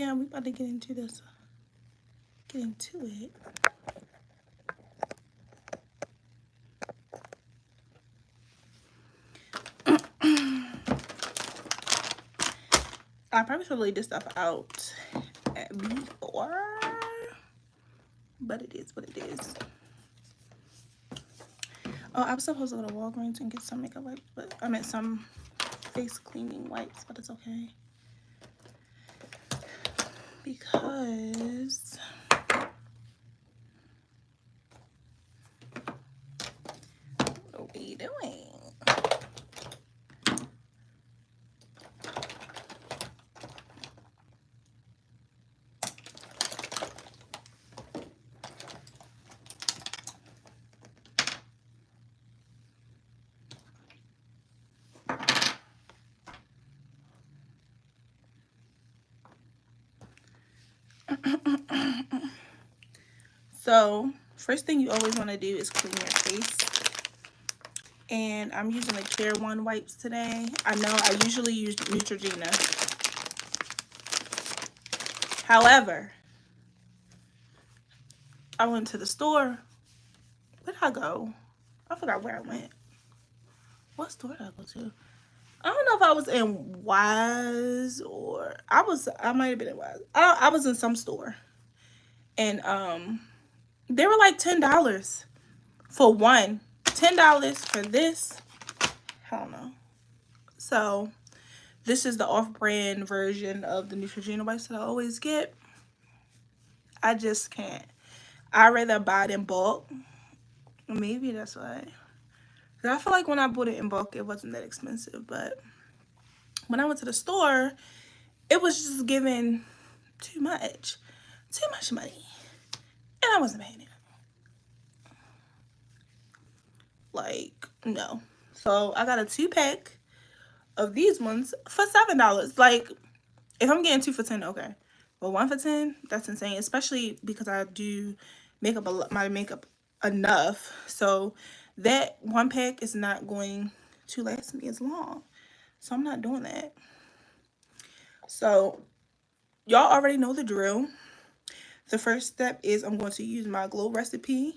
yeah, we about to get into this. Get into it. I probably should leave this stuff out before, but it is what it is. Oh, I was supposed to go to Walgreens and get some makeup wipes, but I meant some face cleaning wipes, but it's okay. Because what are we doing? So, first thing you always want to do is clean your face. And I'm using the Care One wipes today. I know I usually use Neutrogena. However, I went to the store. Where did I go? I forgot where I went. What store did I go to? I don't know if I was in Wise or I might have been in Wise. I was in some store. And they were like $10 for one. $10 for this. Hell no. So this is the off-brand version of the Neutrogena wipes that I always get. I just can't. I'd rather buy it in bulk. Maybe that's why. I feel like when I bought it in bulk, it wasn't that expensive. But when I went to the store, it was just giving too much money. And I wasn't paying it. Like, no. So I got a 2-pack of these ones for $7. Like, if I'm getting 2 for 10, okay. But 1 for 10, that's insane. Especially because I do my makeup enough. So that 1 pack is not going to last me as long. So I'm not doing that. So y'all already know the drill. The first step is I'm going to use my Glow Recipe.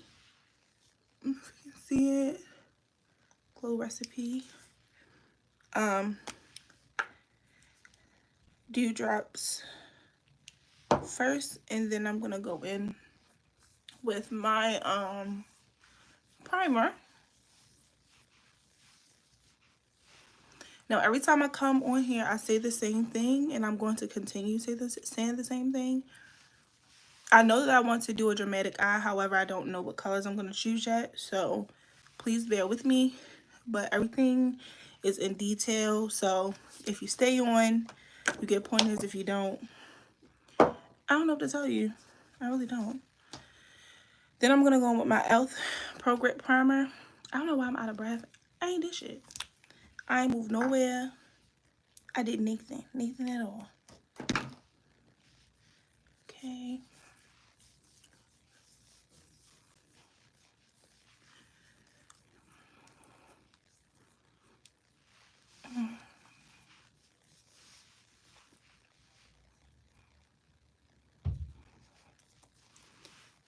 If you can see it. Glow Recipe. Dewdrops first, and then I'm gonna go in with my primer. Now every time I come on here, I say the same thing, and I'm going to continue saying the same thing. I know that I want to do a dramatic eye, however, I don't know what colors I'm going to choose yet, so please bear with me. But everything is in detail, so if you stay on, you get pointers. If you don't, I don't know what to tell you. I really don't. Then I'm going to go in with my e.l.f. Pro Grip Primer. I don't know why I'm out of breath. I ain't did shit. I ain't moved nowhere. I did nothing at all. Okay.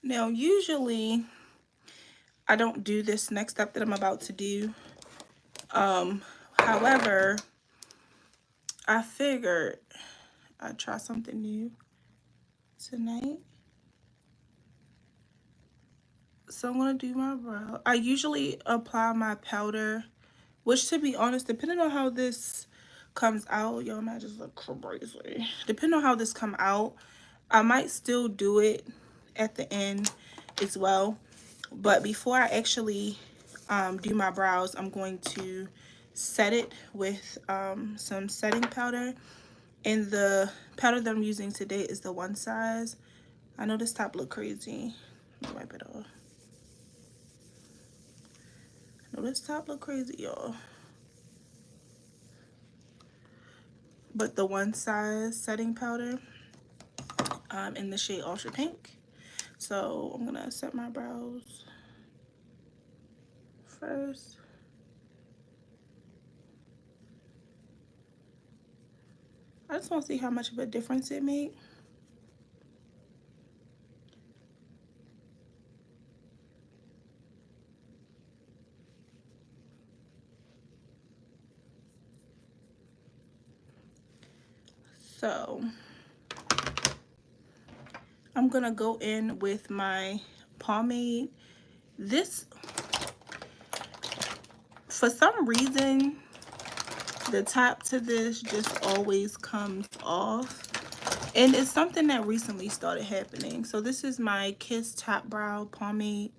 Now, usually, I don't do this next step that I'm about to do. However, I figured I'd try something new tonight. So I'm going to do my brow. I usually apply my powder, which, to be honest, depending on how this comes out, y'all might just look crazy. Depending on how this come out, I might still do it at the end as well. But before I actually do my brows, I'm going to set it with some setting powder. And the powder that I'm using today is the One Size. I know this top look crazy. Let me wipe it off. I know this top look crazy, y'all. But the One Size setting powder in the shade Ultra Pink. So I'm gonna set my brows first. I just want to see how much of a difference it makes. So I'm gonna go in with my pomade. This, for some reason, the top to this just always comes off. And it's something that recently started happening. So this is my Kiss Top Brow Pomade.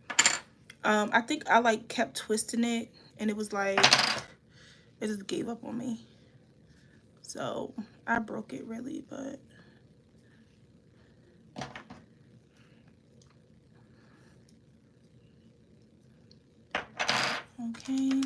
I think I like kept twisting it and it was like, it just gave up on me. So I broke it really, but okay.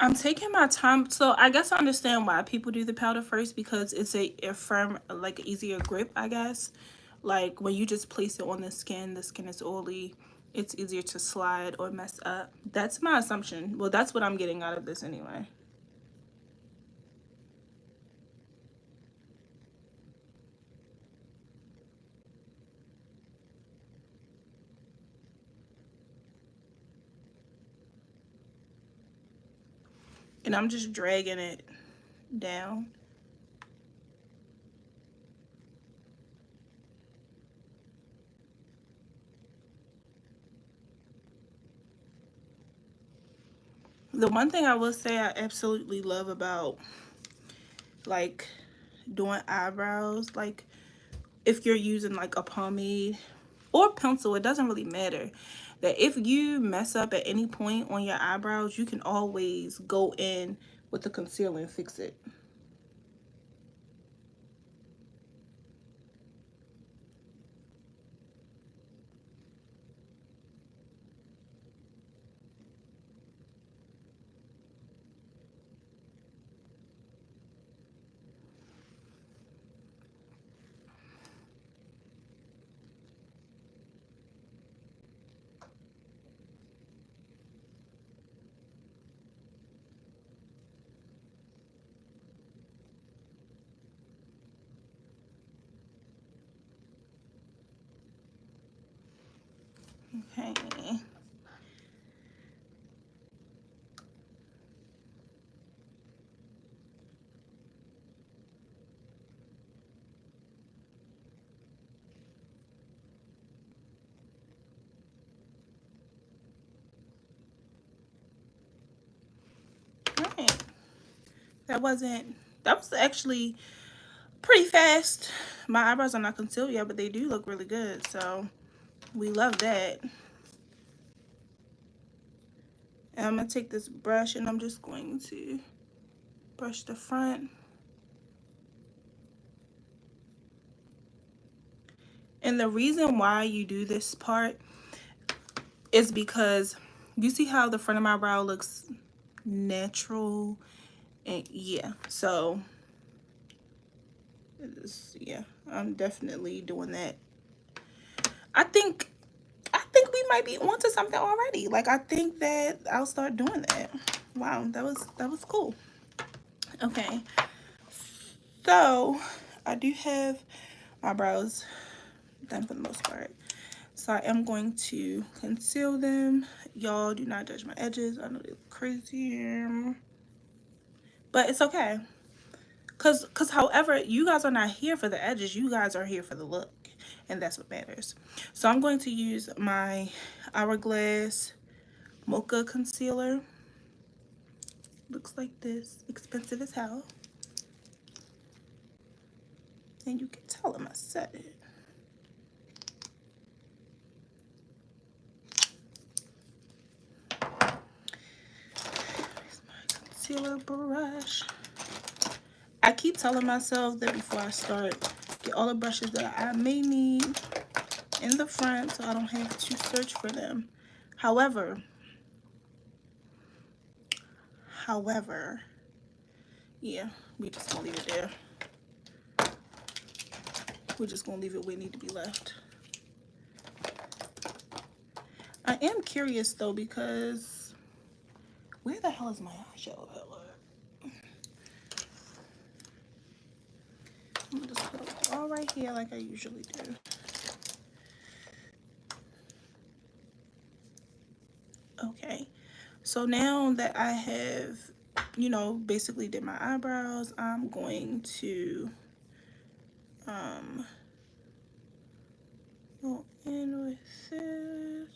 I'm taking my time. So I guess I understand why people do the powder first, because it's a firm, like easier grip, I guess. Like when you just place it on the skin is oily. It's easier to slide or mess up. That's my assumption. Well, that's what I'm getting out of this anyway. And I'm just dragging it down. The one thing I will say I absolutely love about like doing eyebrows, like if you're using like a pomade or pencil, it doesn't really matter, that if you mess up at any point on your eyebrows, you can always go in with the concealer and fix it. Okay. All right. That was actually pretty fast. My eyebrows are not concealed yet, but they do look really good. So we love that. And I'm going to take this brush and I'm just going to brush the front. And the reason why you do this part is because you see how the front of my brow looks natural, and yeah, so yeah, I'm definitely doing that. I think we might be onto something already. Like I think that I'll start doing that. Wow, that was cool. Okay, so I do have my brows done for the most part. So I am going to conceal them. Y'all do not judge my edges. I know they look crazy, but it's okay. Cause however, you guys are not here for the edges, you guys are here for the look, and that's what matters. So I'm going to use my Hourglass Mocha Concealer. Looks like this, expensive as hell. And you can tell them I said it. Here's my concealer brush. I keep telling myself that before I start, get all the brushes that I may need in the front so I don't have to search for them. However, yeah, we just gonna leave it there. We're just gonna leave it where it need to be left. I am curious though, because where the hell is my eyeshadow palette? I'm gonna just put it all right here like I usually do. Okay, so now that I have, you know, basically did my eyebrows, I'm going to go in with it.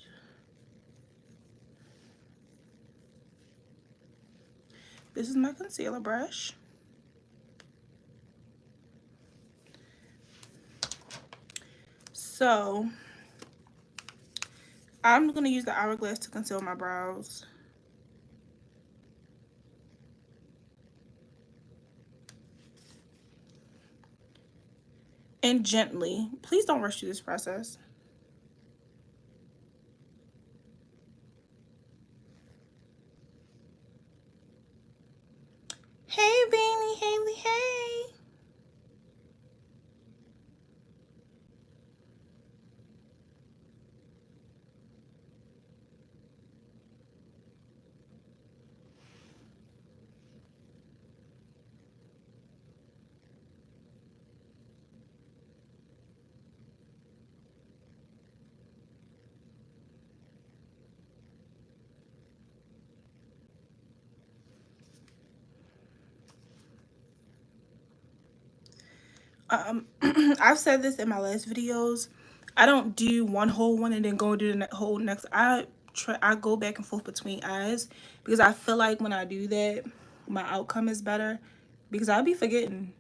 This is my concealer brush. So I'm gonna use the Hourglass to conceal my brows. And gently. Please don't rush through this process. Hey, Beanie Haley, hey. I've said this in my last videos. I don't do one whole one and then go do the whole next. I go back and forth between eyes because I feel like when I do that, my outcome is better because I'll be forgetting.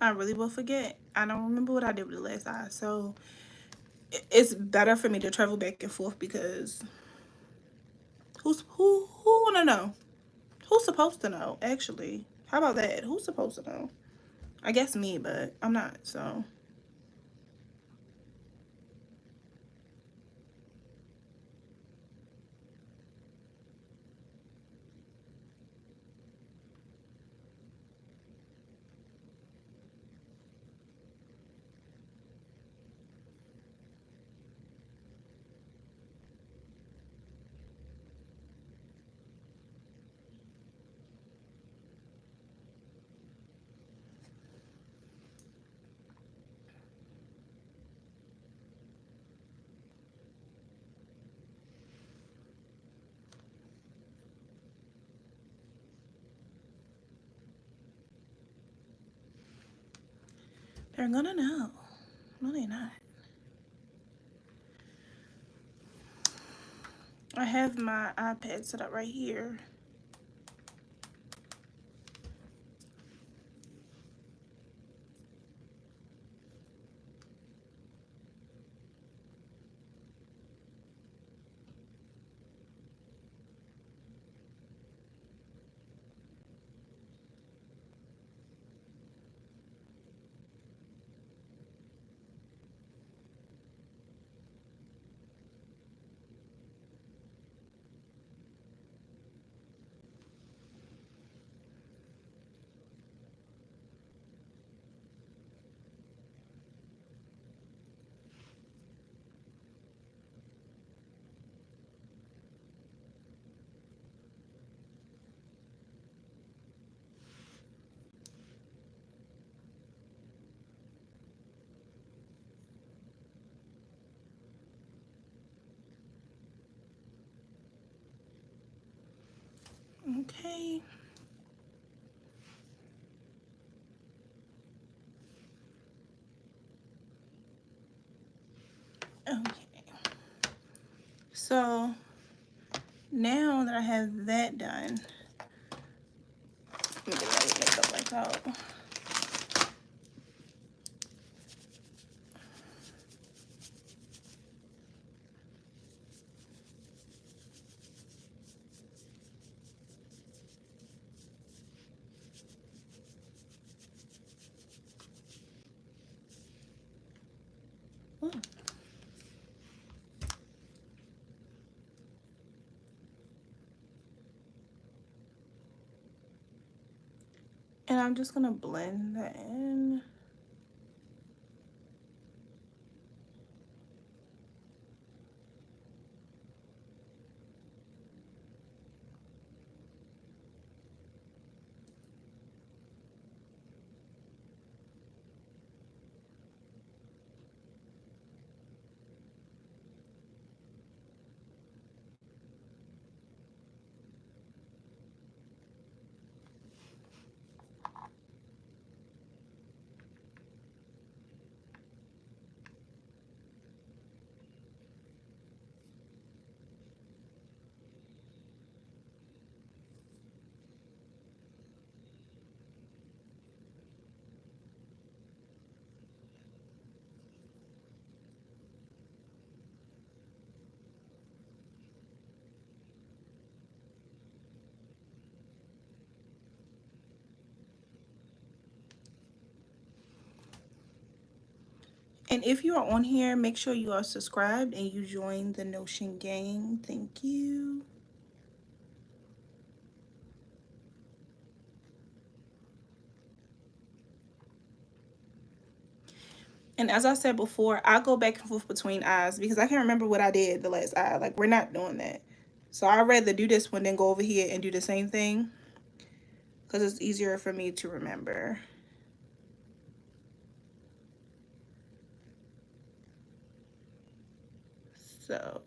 I really will forget. I don't remember what I did with the last eye. So it's better for me to travel back and forth because who wanna know? Who's supposed to know, actually? How about that? Who's supposed to know? I guess me, but I'm not, so. They're gonna know. No, they're not. I have my iPad set up right here. Okay. Okay. So now that I have that done, let me get my makeup back out. Ooh. And I'm just gonna blend that in. And if you are on here, make sure you are subscribed and you join the Notion gang. Thank you. And as I said before, I go back and forth between eyes because I can't remember what I did the last eye. Like, we're not doing that. So I'd rather do this one than go over here and do the same thing because it's easier for me to remember. So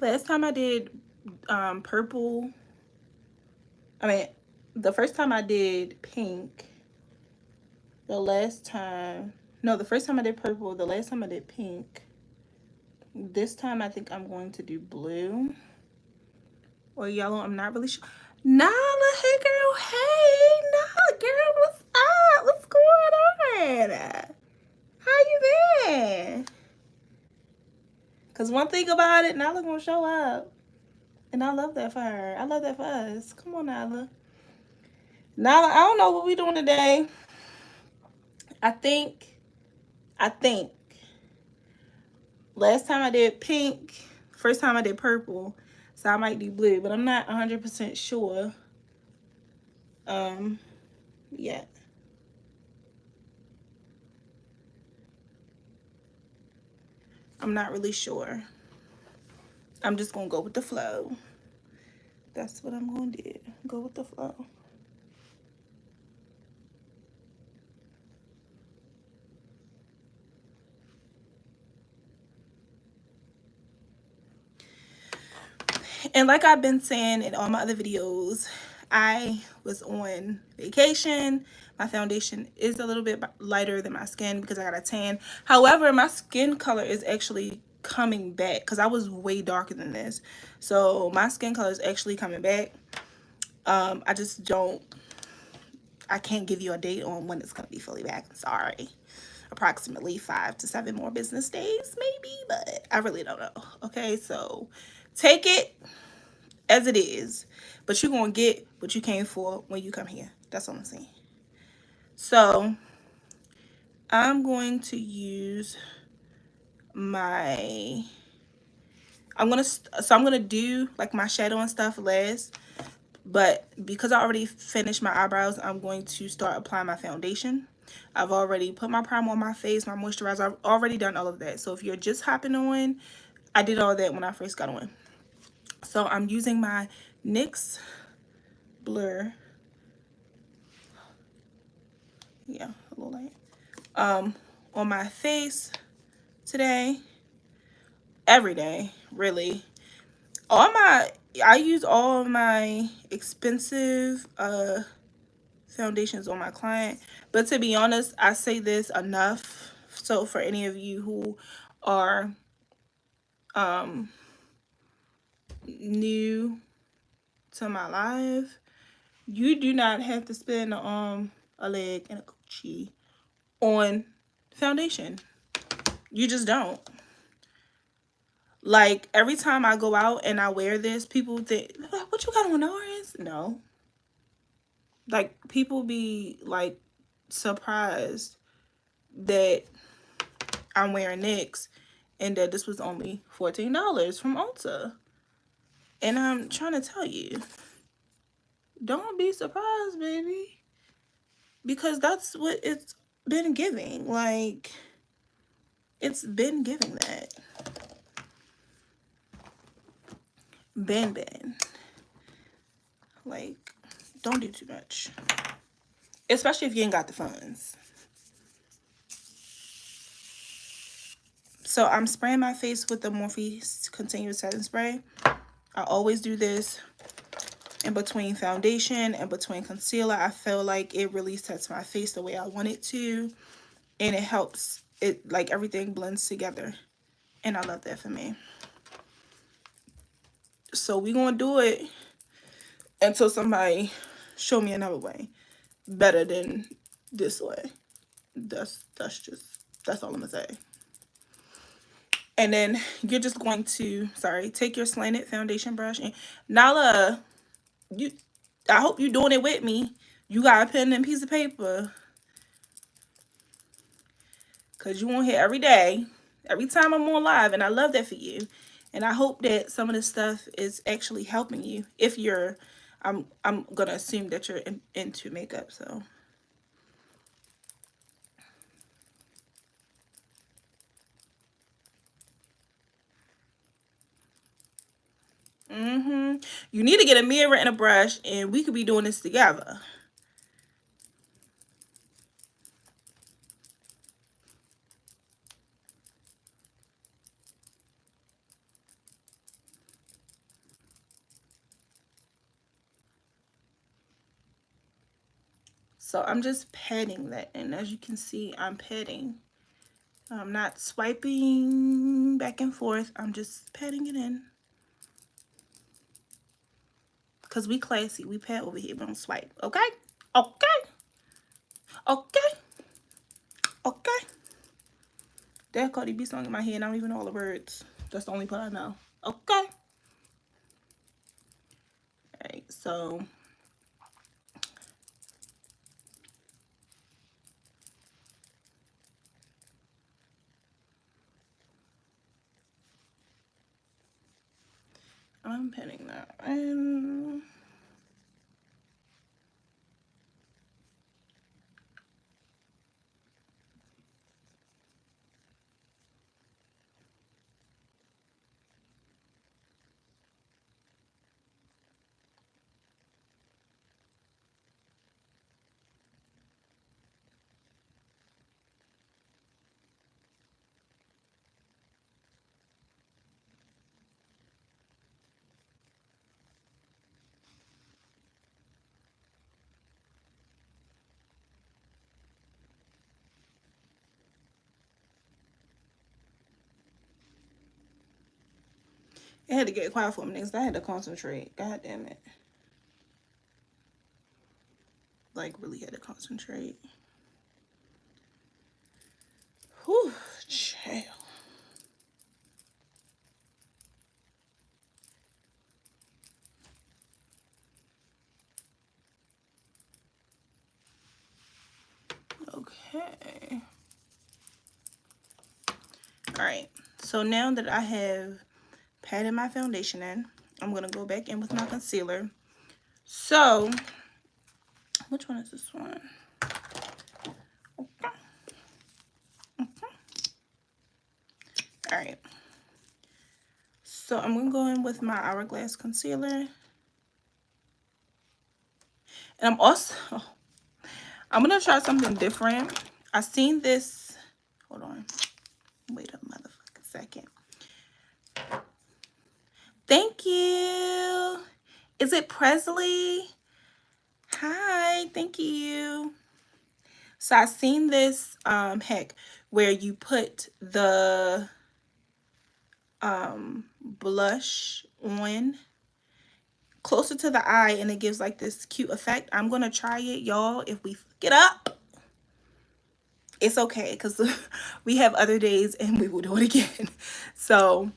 last time I did purple, I mean, the first time I did pink, the last time, no, the first time I did purple, the last time I did pink. This time I think I'm going to do blue or yellow. I'm not really sure. Nala, hey girl, hey Nala, girl, what's up? What's going on? How you been? Cause one thing about it, Nala gonna show up, and I love that for her. I love that for us. Come on, Nala. Nala, I don't know what we doing today. I think last time I did pink, first time I did purple, so I might do blue, but I'm not 100% sure. Yet. I'm not really sure. I'm just gonna go with the flow. That's what I'm gonna do. Go with the flow. And like I've been saying in all my other videos, I was on vacation. My foundation is a little bit lighter than my skin because I got a tan. However, my skin color is actually coming back because I was way darker than this. So my skin color is actually coming back. I just don't, I can't give you a date on when it's going to be fully back. I'm sorry. Approximately 5 to 7 more business days, maybe, but I really don't know. Okay, so take it as it is, but you're gonna get what you came for when you come here. That's all I'm saying. So I'm going to use my I'm gonna do like my shadow and stuff last, but because I already finished my eyebrows, I'm going to start applying my foundation. I've already put my primer on my face, my moisturizer. I've already done all of that. So if you're just hopping on, I did all that when I first got on. So I'm using my NYX Blur. Yeah, a little light. On my face today. Every day, really. I use all of my expensive foundations on my client, but to be honest, I say this enough. So for any of you who are new to my life, you do not have to spend a leg and a coochie on foundation. You just don't. Like, every time I go out and I wear this, people think, what you got on, Orange? No. Like, people be, like, surprised that I'm wearing NYX and that this was only $14 from Ulta. And I'm trying to tell you, don't be surprised, baby. Because that's what it's been giving. Like, it's been giving that. Ben. Like, don't do too much. Especially if you ain't got the funds. So I'm spraying my face with the Morphe Continuous Setting Spray. I always do this in between foundation and between concealer. I feel like it really sets my face the way I want it to. And it helps it, like, everything blends together. And I love that for me. So we're going to do it until somebody show me another way better than this way. That's all I'm going to say. And then you're just going to, take your slanted foundation brush. And Nala, I hope you're doing it with me. You got a pen and piece of paper. Because you on here every day. Every time I'm on live. And I love that for you. And I hope that some of this stuff is actually helping you. If you're, I'm going to assume that you're into makeup. So. You need to get a mirror and a brush, and we could be doing this together. So I'm just patting that, and as you can see, I'm patting. I'm not swiping back and forth. I'm just patting it in. Because we classy. We pat over here. We don't swipe. Okay? Okay? Okay? Okay? That Cardi B song in my head. I don't even know all the words. That's the only part I know. Okay? Alright, so... I'm patting that. It had to get quiet for a minute because I had to concentrate. God damn it. Like, really had to concentrate. Whew, chill. Okay. Alright. So now that I have patting my foundation in. I'm going to go back in with my concealer. So, which one is this one? Okay. All right. So, I'm going to go in with my Hourglass concealer. And I'm also, I'm going to try something different. I seen this. Hold on. Wait a motherfucking second. Thank you. Is it Presley? Hi, thank you. So I seen this hack where you put the blush on closer to the eye and it gives like this cute effect. I'm gonna try it, y'all. If we fuck it up, it's okay, because we have other days and we will do it again. So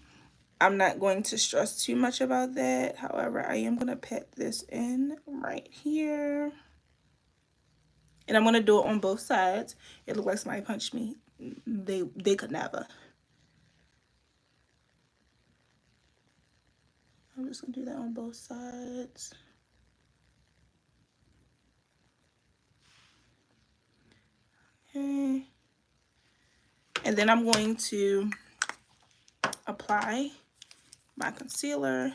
I'm not going to stress too much about that. However, I am gonna pat this in right here. And I'm gonna do it on both sides. It looked like somebody punched me. They could never. I'm just gonna do that on both sides. Okay. And then I'm going to apply my concealer.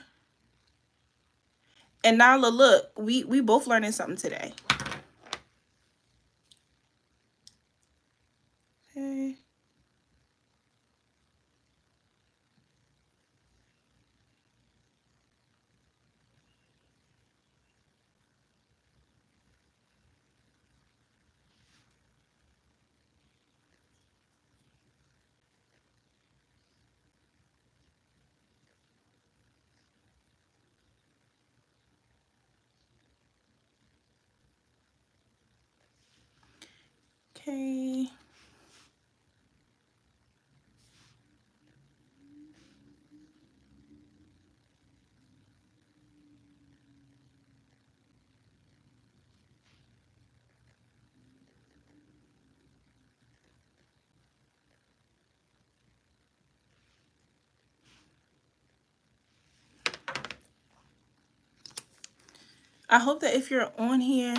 And now look, we both learning something today. Okay. Okay. I hope that if you're on here,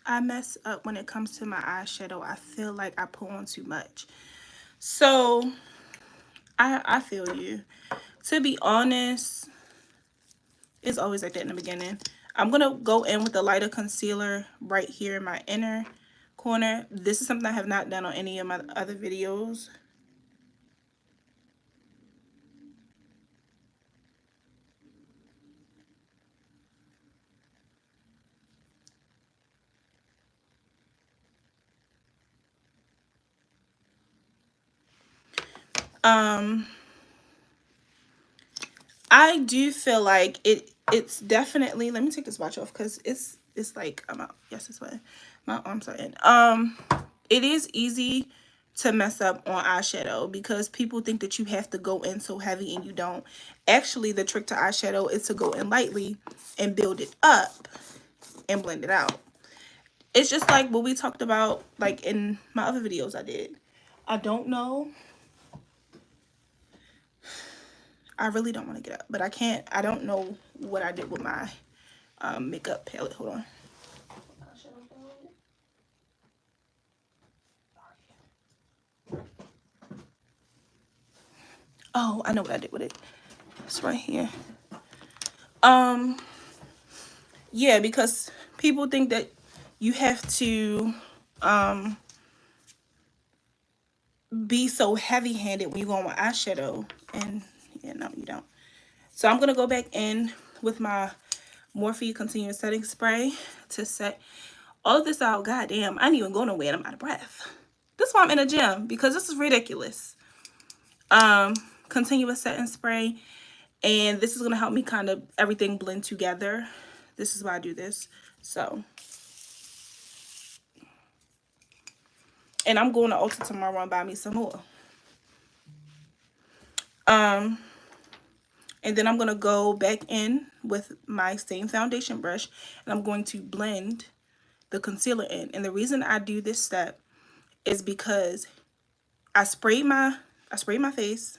I mess up when it comes to my eyeshadow. I feel like I put on too much. So I feel you. To be honest, it's always like that in the beginning. I'm gonna go in with the lighter concealer right here in my inner corner. This is something I have not done on any of my other videos. I do feel like it's definitely, let me take this watch off because it's like I'm out. Yes, it's wet. My arms are in. It is easy to mess up on eyeshadow because people think that you have to go in so heavy and you don't. Actually, the trick to eyeshadow is to go in lightly and build it up and blend it out. It's just like what we talked about like in my other videos I did. I don't know. I really don't want to get up, but I can't. I don't know what I did with my makeup palette. Hold on. Oh, I know what I did with it. It's right here. Yeah, because people think that you have to be so heavy-handed when you go on with eyeshadow, and yeah, no, you don't. So I'm gonna go back in with my Morphe Continuous Setting Spray to set all of this out. Goddamn, I ain't even going nowhere and I'm out of breath. This is why I'm in a gym, because this is ridiculous. Continuous Setting Spray, and this is gonna help me kind of everything blend together. This is why I do this. So, and I'm going to Ulta tomorrow and buy me some more. And then I'm gonna go back in with my same foundation brush and I'm going to blend the concealer in. And the reason I do this step is because I sprayed my face,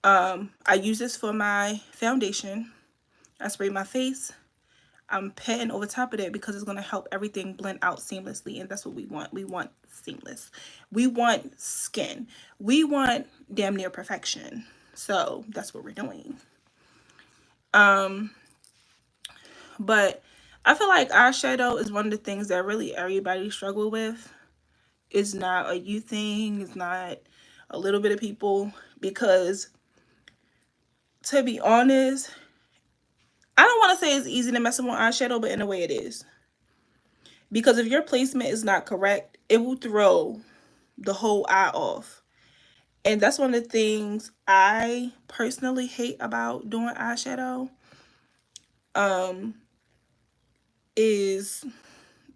I use this for my foundation. I spray my face. I'm patting over top of it because it's going to help everything blend out seamlessly. And that's what we want. We want seamless. We want skin. We want damn near perfection. So that's what we're doing. But I feel like eyeshadow is one of the things that really everybody struggle with. It's not a you thing. It's not a little bit of people. Because to be honest, I don't want to say it's easy to mess up on eyeshadow, but in a way it is. Because if your placement is not correct, it will throw the whole eye off. And that's one of the things I personally hate about doing eyeshadow. Is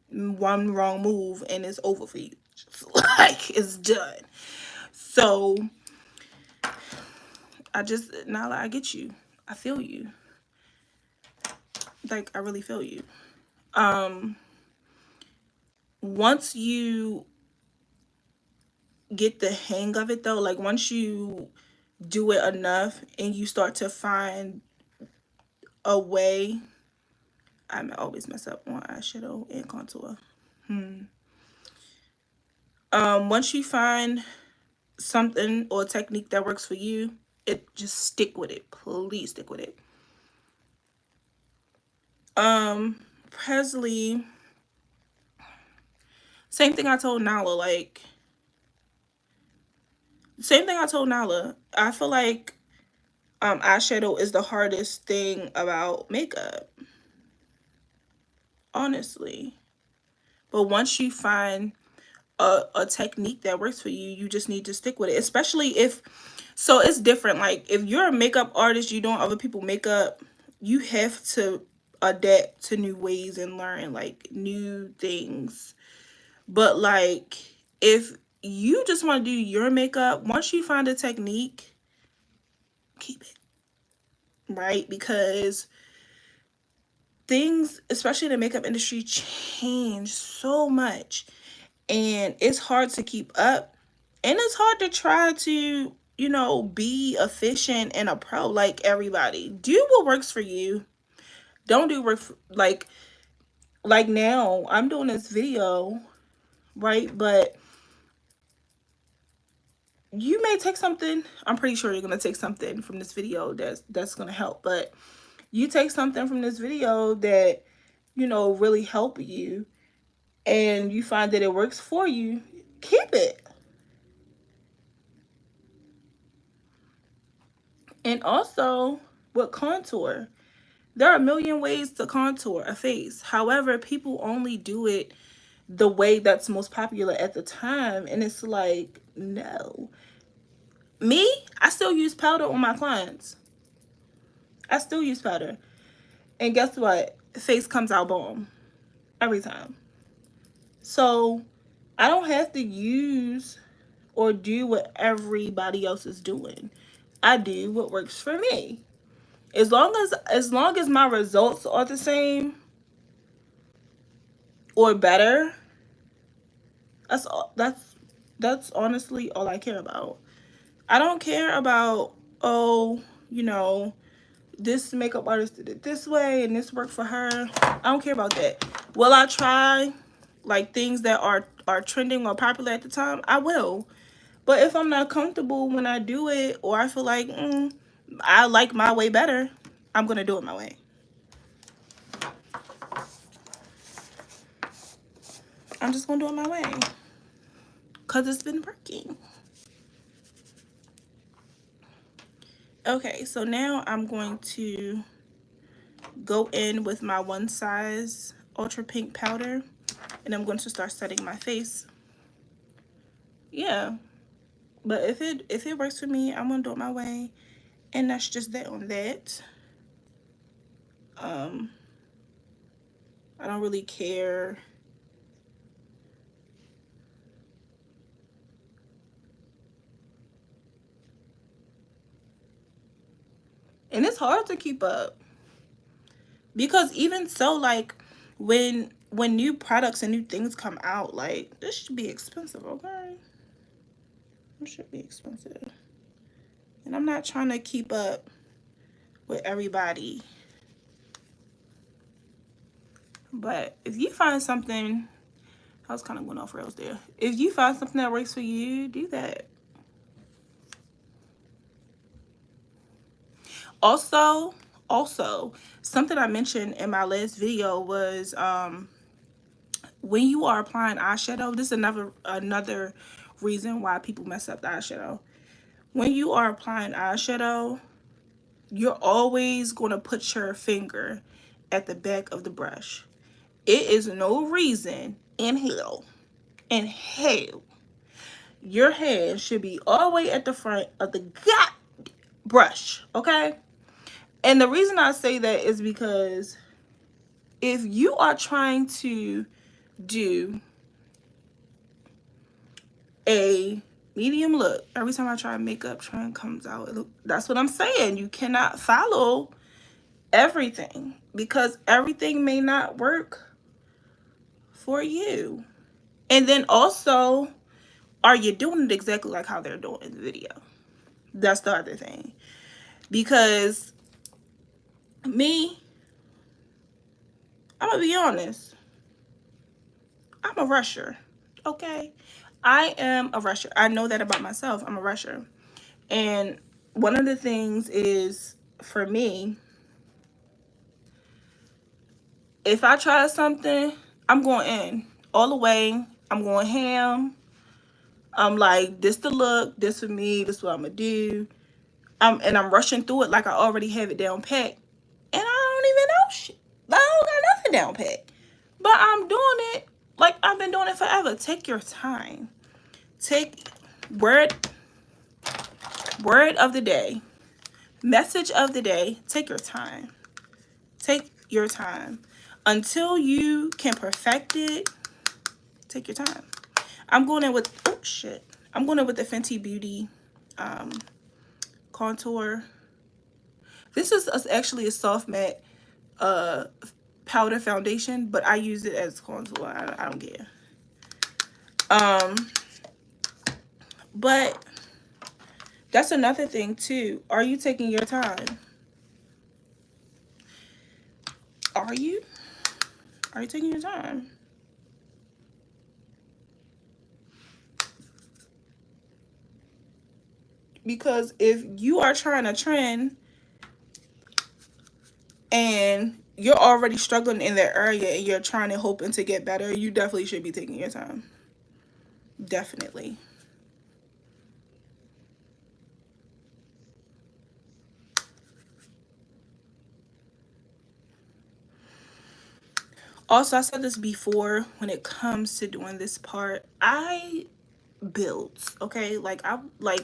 one wrong move and it's over for you. Like, it's done. So Nala, I get you. I feel you. Like, I really feel you. Once you get the hang of it though, like once you do it enough and you start to find a way, I always mess up on eyeshadow and contour. Once you find something or technique that works for you, just stick with it. Please stick with it. Presley, same thing I told Nala, like same thing I told Nala. I feel like eyeshadow is the hardest thing about makeup. Honestly. But once you find a technique that works for you, you just need to stick with it. Especially if, so it's different. Like if you're a makeup artist, you're doing other people makeup, you have to adapt to new ways and learn like new things. But like if you just want to do your makeup, once you find a technique, keep it. Right? Because things, especially in the makeup industry, change so much. And it's hard to keep up. And it's hard to try to, be efficient and a pro like everybody. Do what works for you. Don't do work for, like now I'm doing this video, right? But you may take something, I'm pretty sure you're going to take something from this video that's going to help. But you take something from this video that, really help you and you find that it works for you, keep it. And also with contour, there are a million ways to contour a face. However, people only do it the way that's most popular at the time. And it's like, no. Me, I still use powder on my clients. I still use powder. And guess what? The face comes out bomb every time. So I don't have to use or do what everybody else is doing. I do what works for me. As long as my results are the same or better, that's honestly all I care about. I don't care about, oh, this makeup artist did it this way and this worked for her. I don't care about that. Will I try like things that are trending or popular at the time? I will. But if I'm not comfortable when I do it, or I feel like I like my way better, I'm gonna do it my way. I'm just gonna do it my way because it's been working. Okay, so now I'm going to go in with my One Size Ultra Pink powder, and I'm going to start setting my face. Yeah, but if it works for me, I'm gonna do it my way, and that's just that on that. I don't really care. And it's hard to keep up. Because even so, like when new products and new things come out, like this should be expensive, okay? It should be expensive. And I'm not trying to keep up with everybody. But if you find something, I was kind of going off rails there. If you find something that works for you, do that. Also, something I mentioned in my last video was when you are applying eyeshadow, this is another reason why people mess up the eyeshadow. When you are applying eyeshadow, you're always going to put your finger at the back of the brush. It is no reason in hell, your hand should be all the way at the front of the brush, okay? And the reason I say that is because if you are trying to do a medium look, every time I try makeup, trend comes out. That's what I'm saying. You cannot follow everything because everything may not work for you. And then also, are you doing it exactly like how they're doing in the video? That's the other thing. Because me, I'm gonna be honest, I'm a rusher, okay? I am a rusher. I know that about myself. I'm a rusher. And one of the things is, for me, if I try something, I'm going in all the way. I'm going ham. I'm like, this the look, this for me, this what I'm gonna do. And I'm rushing through it like I already have it down pat. And I don't even know shit. I don't got nothing down pat. But I'm doing it like I've been doing it forever. Take your time. Take word of the day. Message of the day. Take your time. Take your time. Until you can perfect it, take your time. I'm going in with, oh shit. I'm going in with the Fenty Beauty contour. This is actually a soft matte powder foundation, but I use it as contour. I don't care. But that's another thing too. Are you taking your time? Are you taking your time? Because if you are trying to trend and you're already struggling in that area and you're trying to hoping to get better, you definitely should be taking your time. Definitely. Also, I said this before, when it comes to doing this part, I build, okay? Like, I like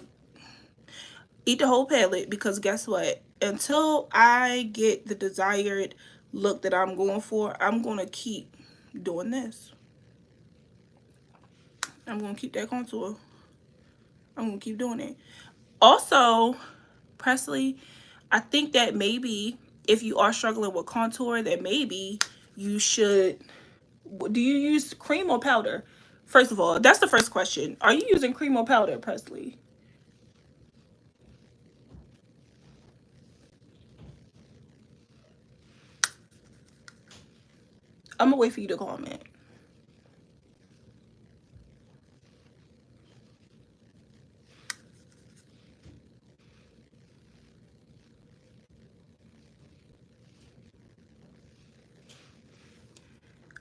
eat the whole palette, because guess what? Until I get the desired look that I'm going for, I'm going to keep doing this. I'm going to keep that contour. I'm going to keep doing it. Also, Presley, I think that maybe if you are struggling with contour, that maybe you should, do you use cream or powder? First of all, that's the first question. Are you using cream or powder, Presley? I'm gonna wait for you to comment.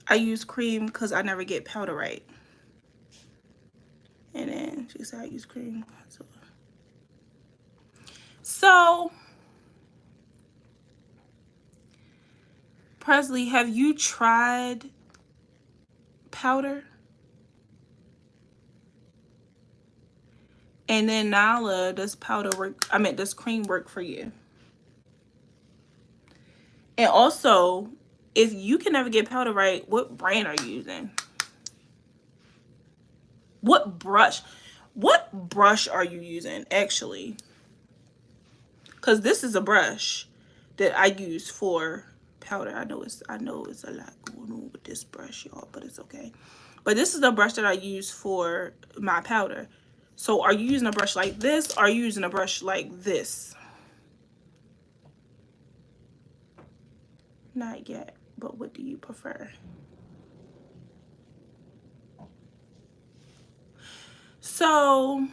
I use cream because I never get powder right. And then she said I use cream. So, Presley, have you tried powder? And then Nala, does powder work? I mean, does cream work for you? And also, if you can never get powder right, what brand are you using? What brush? What brush are you using, actually? Because this is a brush that I use for powder. I know it's a lot going on with this brush, y'all, but it's okay. But this is the brush that I use for my powder. So are you using a brush like this? Or are you using a brush like this? Not yet, but what do you prefer? So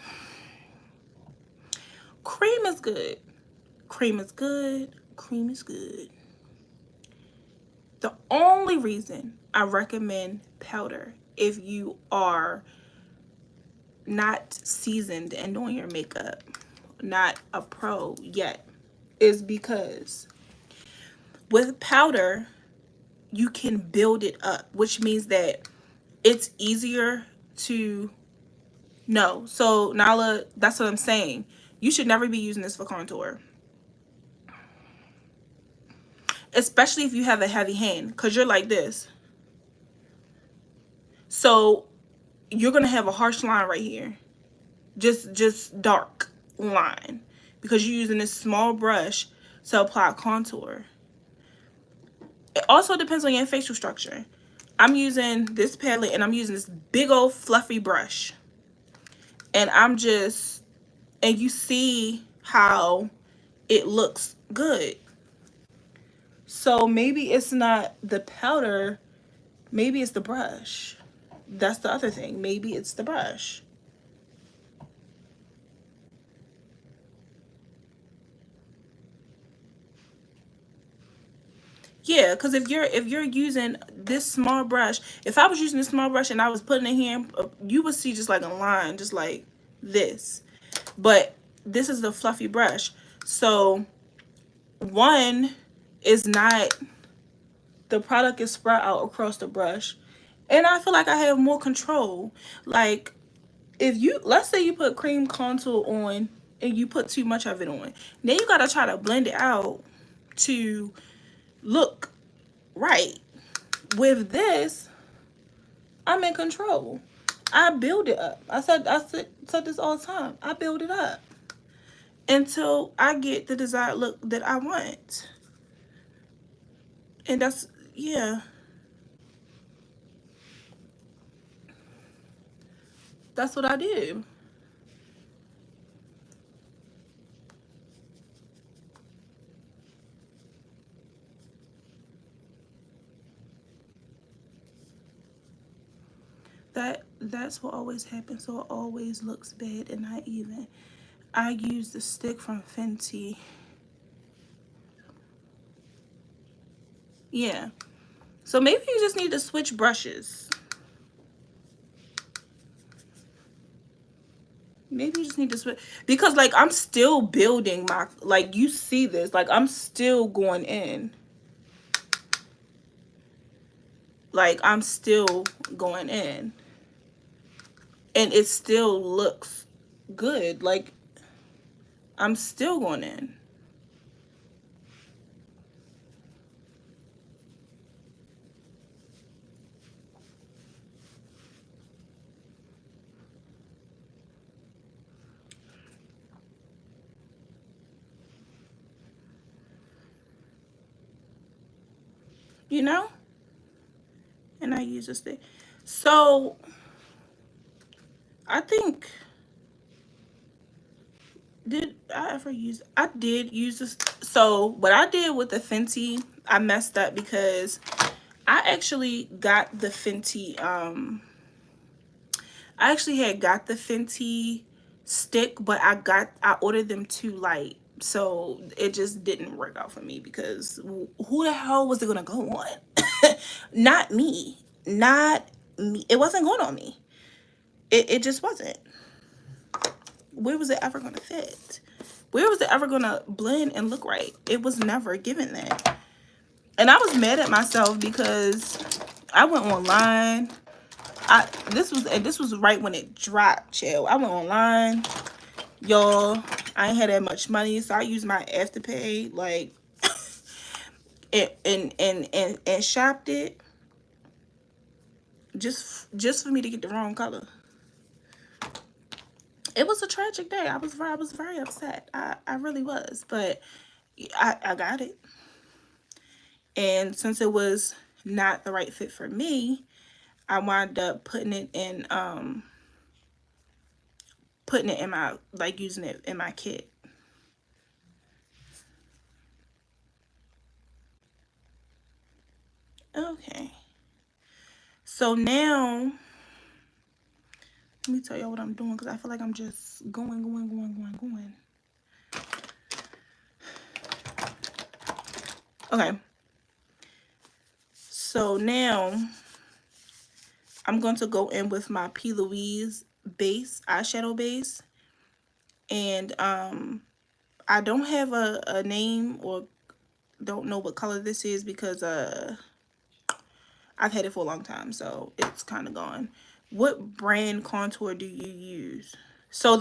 cream is good. Cream is good. Cream is good. The only reason I recommend powder if you are not seasoned in doing your makeup, not a pro yet, is because with powder, you can build it up, which means that it's easier to know. So Nala, that's what I'm saying. You should never be using this for contour, especially if you have a heavy hand, because you're like this. So you're gonna have a harsh line right here, just dark line, because you're using this small brush to apply contour. It also depends on your facial structure. I'm using this palette and I'm using this big old fluffy brush, and and you see how it looks good. So maybe it's not the powder, maybe it's the brush. That's the other thing. Maybe it's the brush. Yeah, because if you're using this small brush, if I was using this small brush and I was putting it here, you would see just like a line, just like this. But this is the fluffy brush. So one is not, the product is spread out across the brush. And I feel like I have more control. Like if you, let's say you put cream contour on and you put too much of it on, then you gotta try to blend it out to look right. With this, I'm in control. I build it up. I said this all the time. I build it up until I get the desired look that I want. And that's, yeah, that's what I do. That's what always happens. So it always looks bad and not even. I use the stick from Fenty. Yeah. So maybe you just need to switch brushes. Maybe you just need to switch, because like I'm still building my, like you see this, like I'm still going in. Like I'm still going in. And it still looks good. Like I'm still going in. You know? And I use this thing. So I think, did I ever use, I did use this. So what I did with the Fenty, I messed up because I actually got the Fenty, I actually had got the Fenty stick, but I ordered them too light. So it just didn't work out for me, because who the hell was it gonna go on? Not me. Not me. It wasn't going on me. It just wasn't. Where was it ever gonna fit? Where was it ever gonna blend and look right? It was never given that. And I was mad at myself because I went online. This was right when it dropped, chill. I went online, y'all. I ain't had that much money, so I used my Afterpay, like, and shopped it just for me to get the wrong color. It was a tragic day. I was very upset. I really was, but I got it. And since it was not the right fit for putting it in my, like using it in my kit. Okay. So now, let me tell y'all what I'm doing because I feel like I'm just going. Okay. So now I'm going to go in with my P. Louise base, eyeshadow base. And I don't have a name or don't know what color this is because I've had it for a long time, so it's kind of gone. What brand contour do you use? So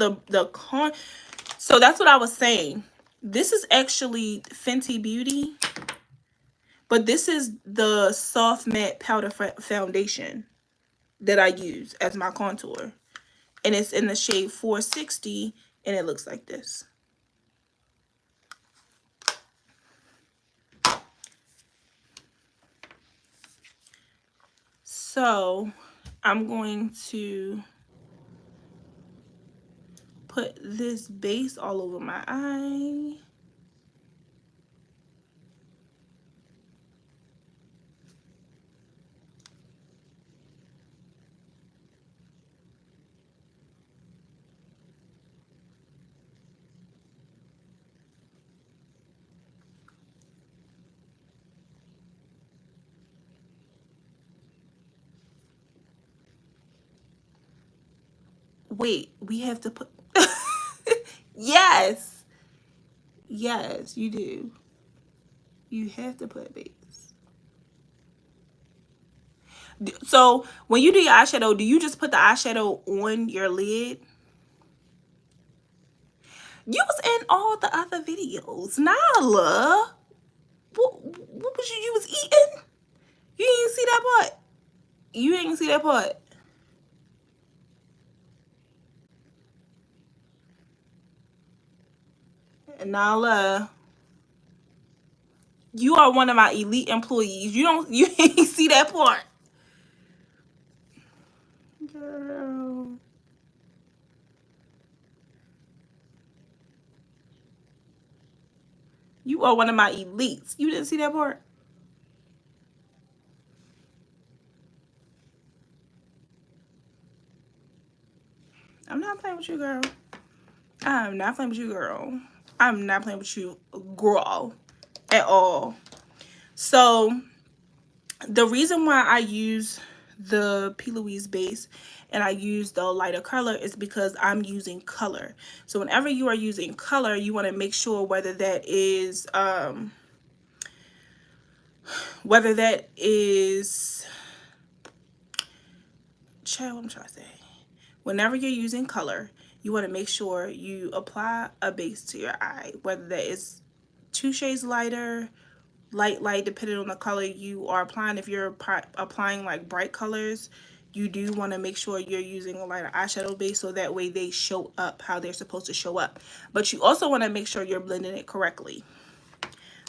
so that's what I was saying. This is actually Fenty Beauty, but this is the soft matte powder foundation that I use as my contour. And it's in the shade 460 and it looks like this. So I'm going to put this base all over my eye. Wait, we have to put yes. Yes, you do. You have to put base. So when you do your eyeshadow, do you just put the eyeshadow on your lid? You was in all the other videos. Nyla. What was you was eating? You didn't see that part. You didn't see that part. Nala, you are one of my elite employees. You ain't see that part. Girl. You are one of my elites. You didn't see that part? I'm not playing with you, girl. I'm not playing with you, girl. I'm not playing with you, girl, at all. So the reason why I use the P. Louise base and I use the lighter color is because I'm using color. So whenever you are using color, you want to make sure whether that is child, what I'm trying to say. Whenever you're using color, you want to make sure you apply a base to your eye, whether that is 2 shades lighter, light, depending on the color you are applying. If you're applying like bright colors, you do want to make sure you're using a lighter eyeshadow base so that way they show up how they're supposed to show up. But you also want to make sure you're blending it correctly.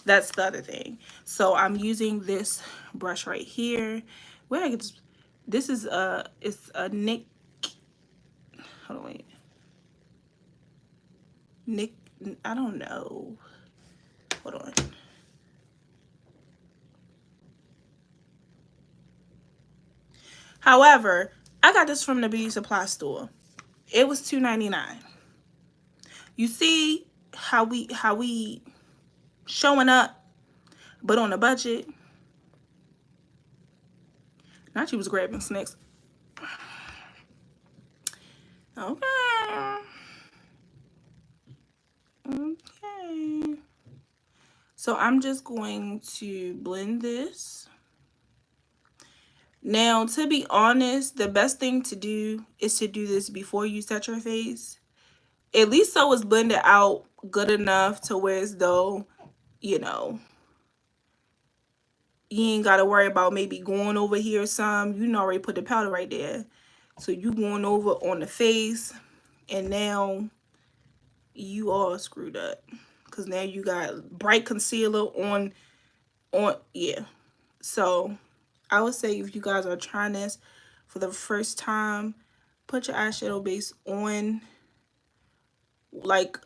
That's the other thing. So I'm using this brush right here. Where I get this? This is it's a Nick. Hold on, wait. Nick, I don't know. Hold on. However, I got this from the beauty supply store. It was $2.99. You see how we showing up, but on a budget. Now she was grabbing snacks. Okay. Okay. So I'm just going to blend this. Now, to be honest, the best thing to do is to do this before you set your face. At least so it's blended out good enough to where as though, you know, you ain't got to worry about maybe going over here some. You already put the powder right there. So you going over on the face and now you all screwed up. Because now you got bright concealer on, yeah. So I would say if you guys are trying this for the first time, put your eyeshadow base on like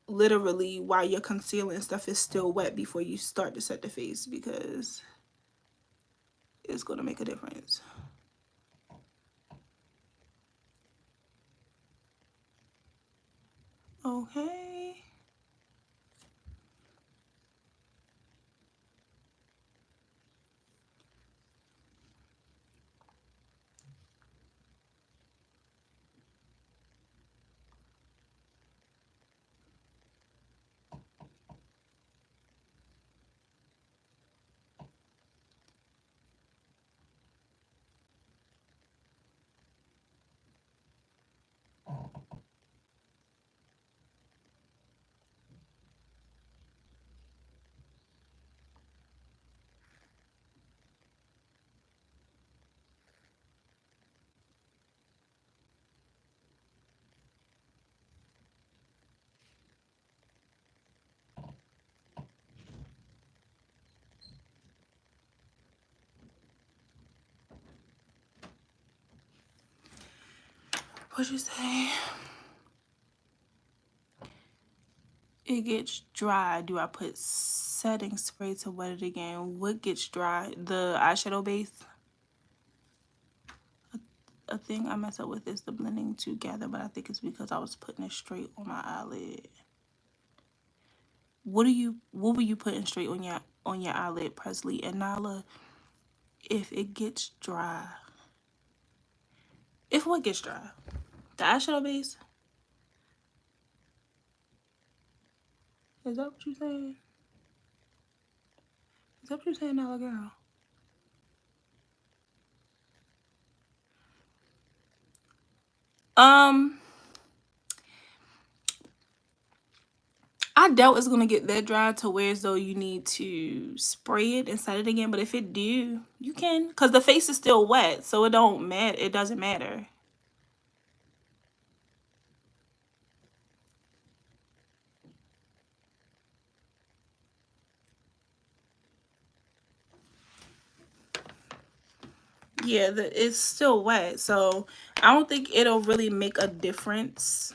literally while your concealing stuff is still wet before you start to set the face, because it's going to make a difference. Okay. What'd you say? It gets dry. Do I put setting spray to wet it again? What gets dry? The eyeshadow base. A thing I mess up with is the blending together, but I think it's because I was putting it straight on my eyelid. What were you putting straight on your eyelid, Presley? And Nala, if it gets dry. If what gets dry? The eyeshadow base? Is that what you saying? Is that what you saying, Nala girl? I doubt it's gonna get that dry to where as though you need to spray it and set it again. But if it do, you can, cause the face is still wet, so it don't matter. It doesn't matter. Yeah, it's still wet, so I don't think it'll really make a difference.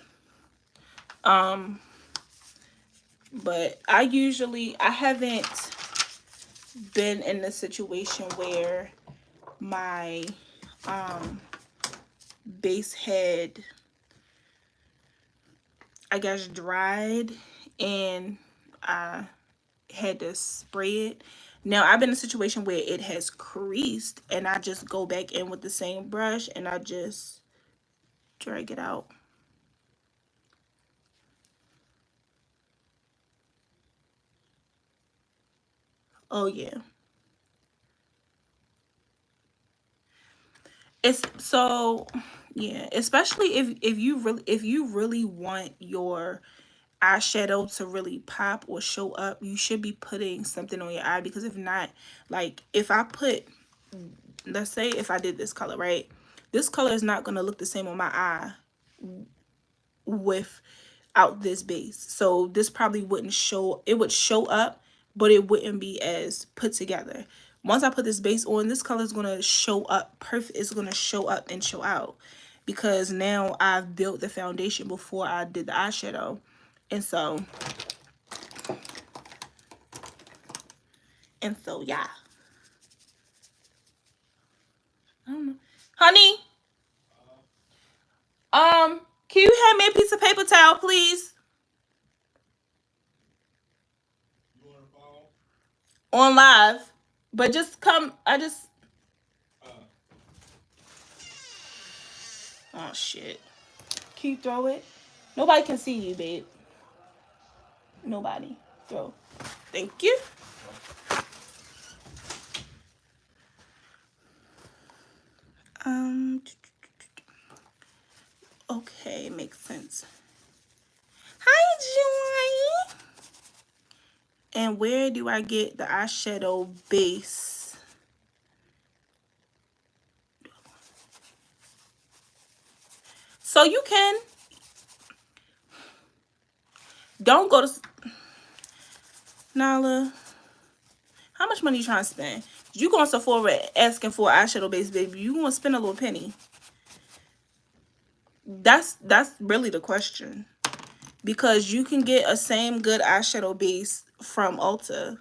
But I haven't been in a situation where my base had, I guess, dried and I had to spray it. Now I've been in a situation where it has creased and I just go back in with the same brush and I just drag it out. Oh yeah. It's so yeah, especially if you really want your eyeshadow to really pop or show up, you should be putting something on your eye, because if not, like if I put, let's say if I did this color, right? This color is not going to look the same on my eye without this base. So this probably wouldn't show, it would show up, but it wouldn't be as put together. Once I put this base on, this color is going to show up perfect. It's going to show up and show out, because now I've built the foundation before I did the eyeshadow. And so yeah. I don't know. Honey, can you hand me a piece of paper towel, please? On live. But just come, oh shit. Can you throw it? Nobody can see you, babe. Nobody. Throw. Thank you. Okay, makes sense. Hi, Joy. And where do I get the eyeshadow base? So you can, don't go to Nala. How much money you trying to spend? You going to Sephora asking for eyeshadow base, baby? You going to spend a little penny? That's really the question. because you can get a same good eyeshadow base from Ulta,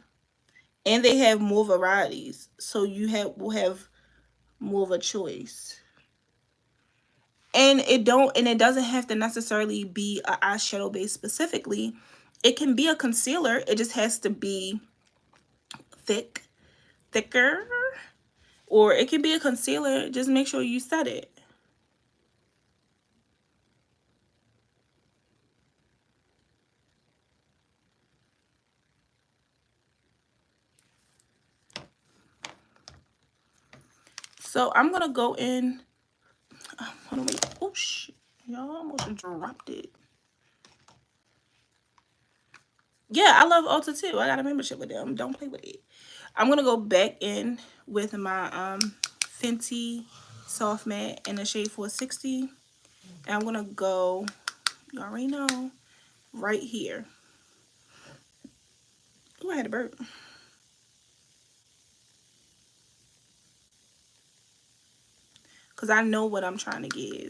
and they have more varieties, so you will have more of a choice. And it doesn't have to necessarily be an eyeshadow base specifically. It can be a concealer. It just has to be thicker, or it can be a concealer. Just make sure you set it. So I'm gonna go in. Hold on, wait. Oh shit, y'all almost dropped it. Yeah, I love Ulta too. I got a membership with them. Don't play with it. I'm gonna go back in with my Fenty Soft Matte in the shade 460. And I'm gonna go, you already know, right here. Oh, I had a burp. Because I know what I'm trying to give.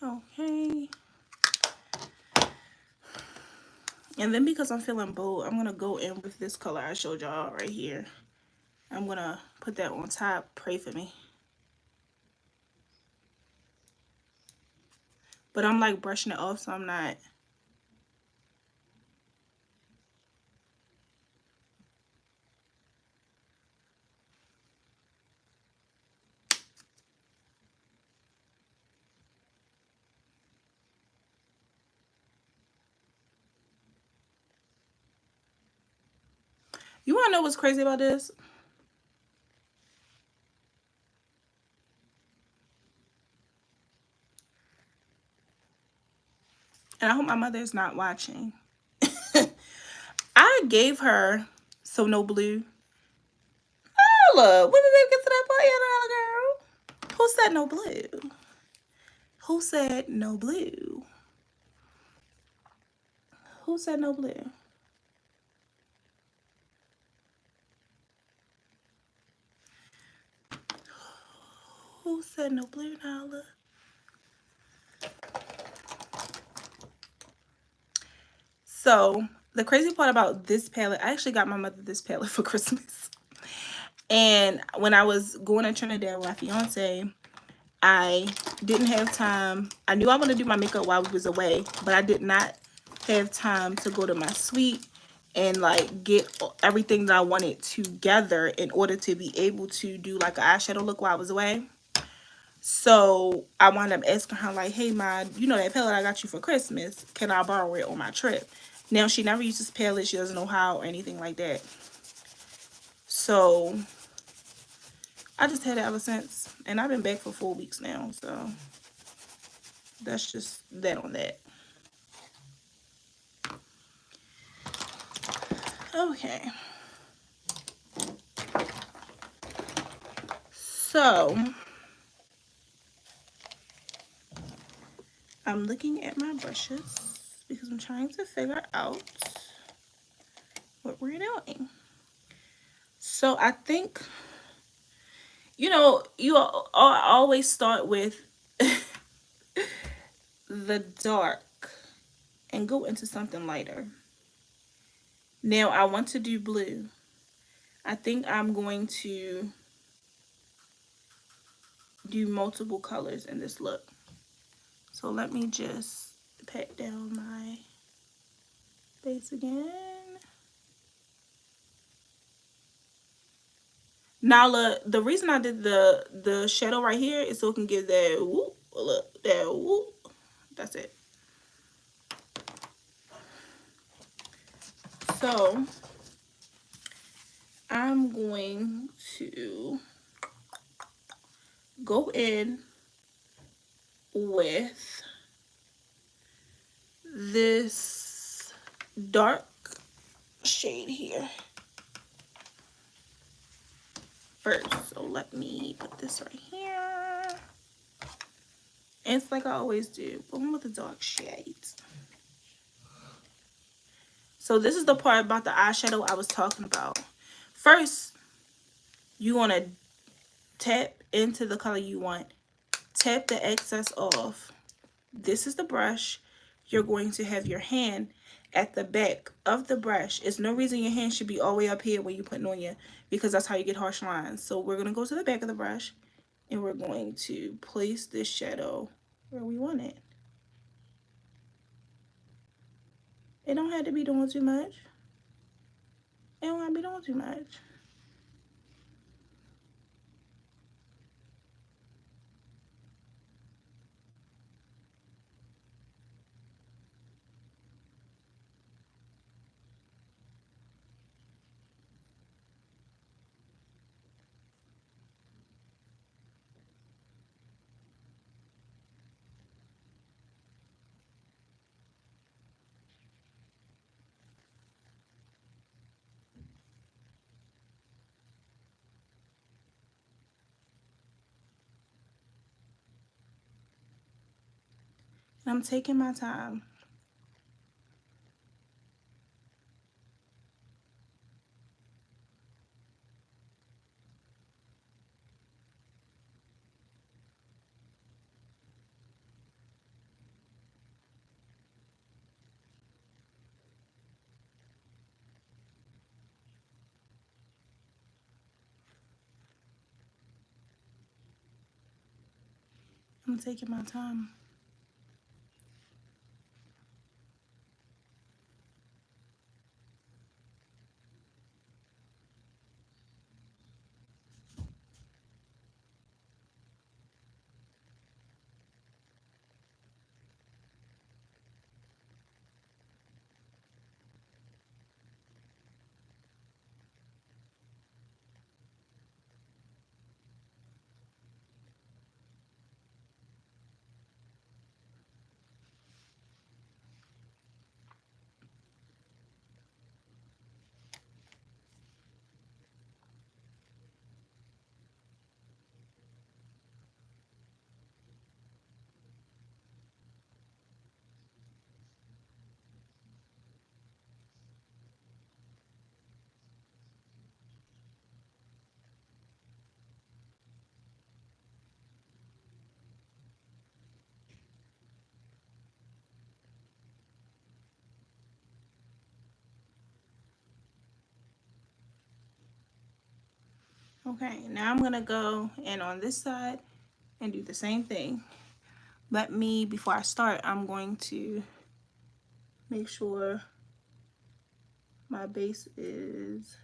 Okay. And then because I'm feeling bold, I'm gonna go in with this color I showed y'all right here. I'm gonna put that on top. Pray for me. But I'm like brushing it off, so I'm not. You wanna know what's crazy about this? And I hope my mother is not watching. I gave her some No Blue. Look, when did they get to that point, girl? Who said no blue? Who said no blue? Who said no blue? Who said no blue, Nala? So the crazy part about this palette, I actually got my mother this palette for Christmas. And when I was going to Trinidad with my fiance, I didn't have time. I knew I wanted to do my makeup while we was away, but I did not have time to go to my suite and like get everything that I wanted together in order to be able to do like an eyeshadow look while I was away. So I wound up asking her like, hey, Ma, you know that palette I got you for Christmas? Can I borrow it on my trip? Now, she never uses palette. She doesn't know how or anything like that. So I just had it ever since. And I've been back for 4 weeks now. So that's just that on that. Okay. So I'm looking at my brushes because I'm trying to figure out what we're doing. So I think, you know, you always start with the dark and go into something lighter. Now I want to do blue. I think I'm going to do multiple colors in this look. So let me just pat down my base again. Now look, the reason I did the shadow right here is so it can give that whoop, look, that whoop. That's it. So I'm going to go in with this dark shade here first. So let me put this right here. And it's like I always do, boom, with the dark shades. So this is the part about the eyeshadow I was talking about. First, you want to tap into the color you want. Tap the excess off. This is the brush. You're going to have your hand at the back of the brush. There's no reason your hand should be all the way up here when you're putting on your, because that's how you get harsh lines. So we're going to go to the back of the brush and we're going to place this shadow where we want it. It don't have to be doing too much. It don't have to be doing too much. I'm taking my time. I'm taking my time. Okay, now I'm gonna go in on this side and do the same thing. Let me, before I start, I'm going to make sure my base is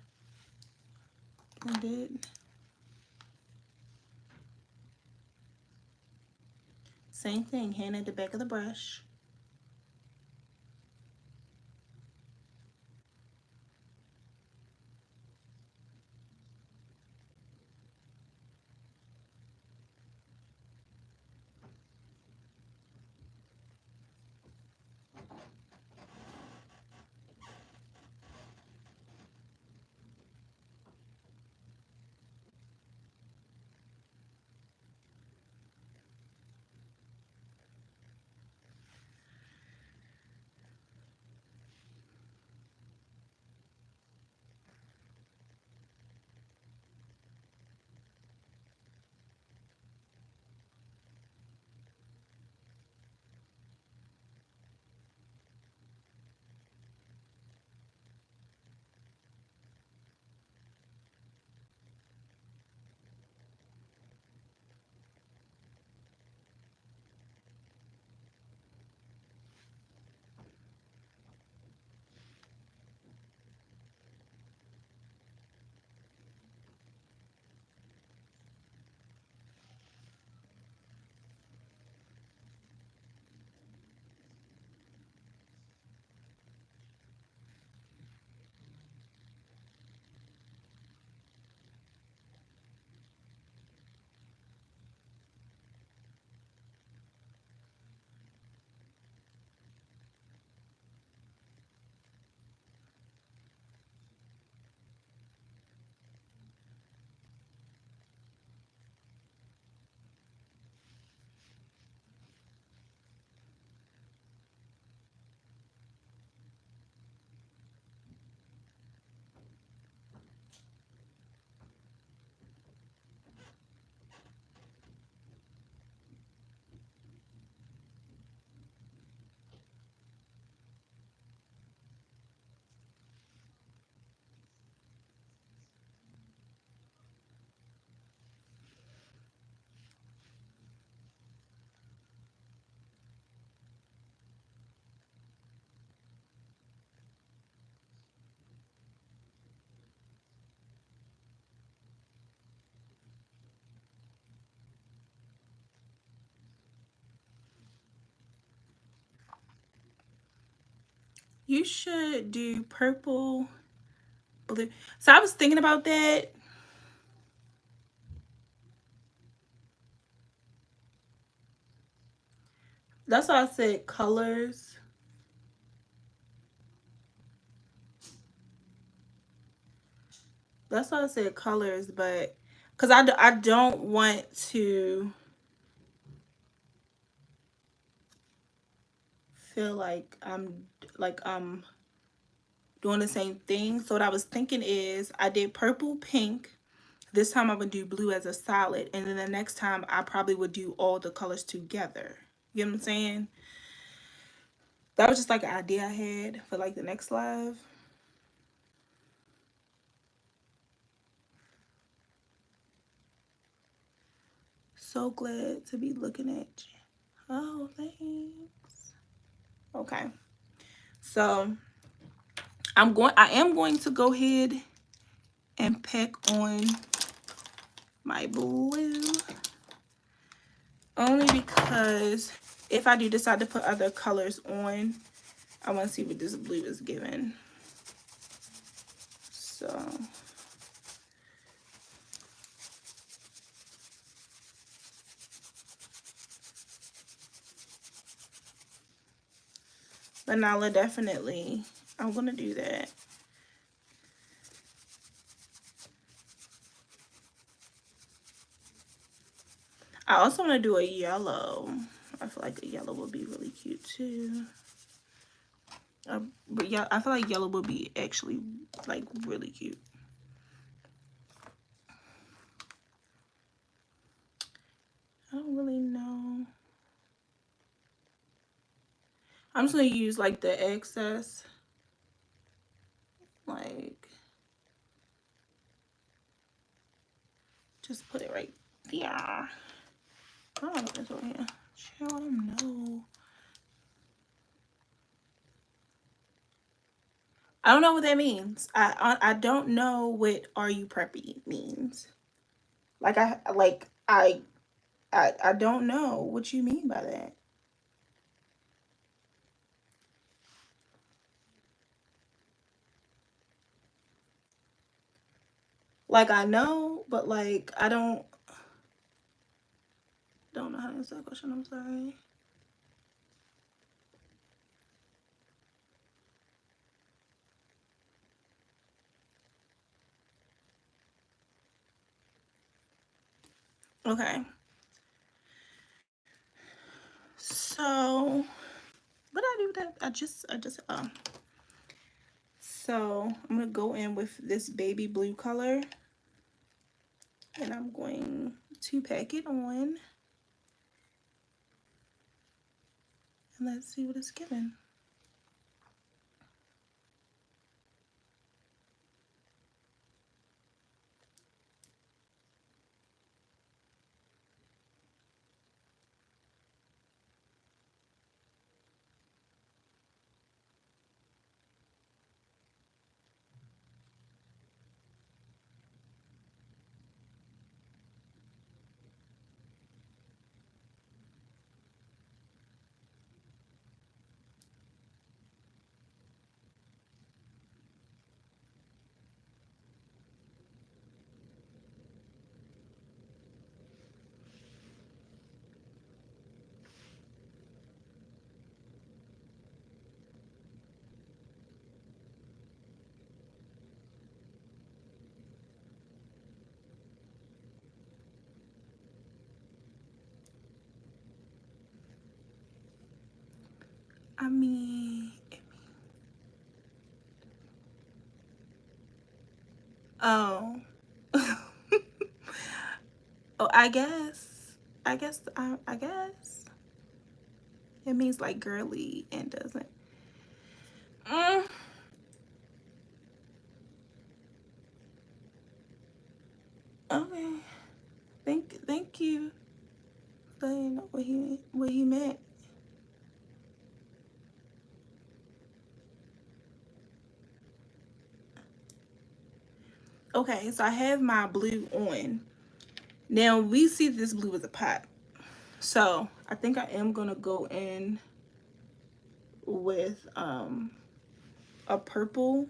blended. Same thing, hand at the back of the brush. You should do purple, blue. So I was thinking about that. That's why I said colors. That's why I said colors, but because I don't want to feel like I'm doing the same thing. So what I was thinking is I did purple, pink. This time I'm gonna do blue as a solid, and then the next time I probably would do all the colors together. You know what I'm saying? That was just like an idea I had for like the next live. So glad to be looking at you. Oh, thanks. Okay. So I am going to go ahead and pick on my blue. Only because if I do decide to put other colors on, I want to see what this blue is giving. So vanilla, definitely. I'm going to do that. I also want to do a yellow. I feel like a yellow would be really cute too. But yeah, I feel like yellow would be actually like really cute. I don't really know. I'm just gonna use like the excess, like just put it right there. I don't know what this over here. I don't know. I don't know what that means. I don't know what "Are you preppy" means. Like I don't know what you mean by that. Like I know, but like I don't know how to answer that question. I'm sorry. Okay. So what did I do with that? I just so I'm gonna go in with this baby blue color and I'm going to pack it on and let's see what it's given. I mean, oh, oh, I guess it means like girly and doesn't. Mm, okay, thank you for saying what he meant. Okay, so I have my blue on. Now we see this blue as a pot. So I think I am gonna go in with a purple.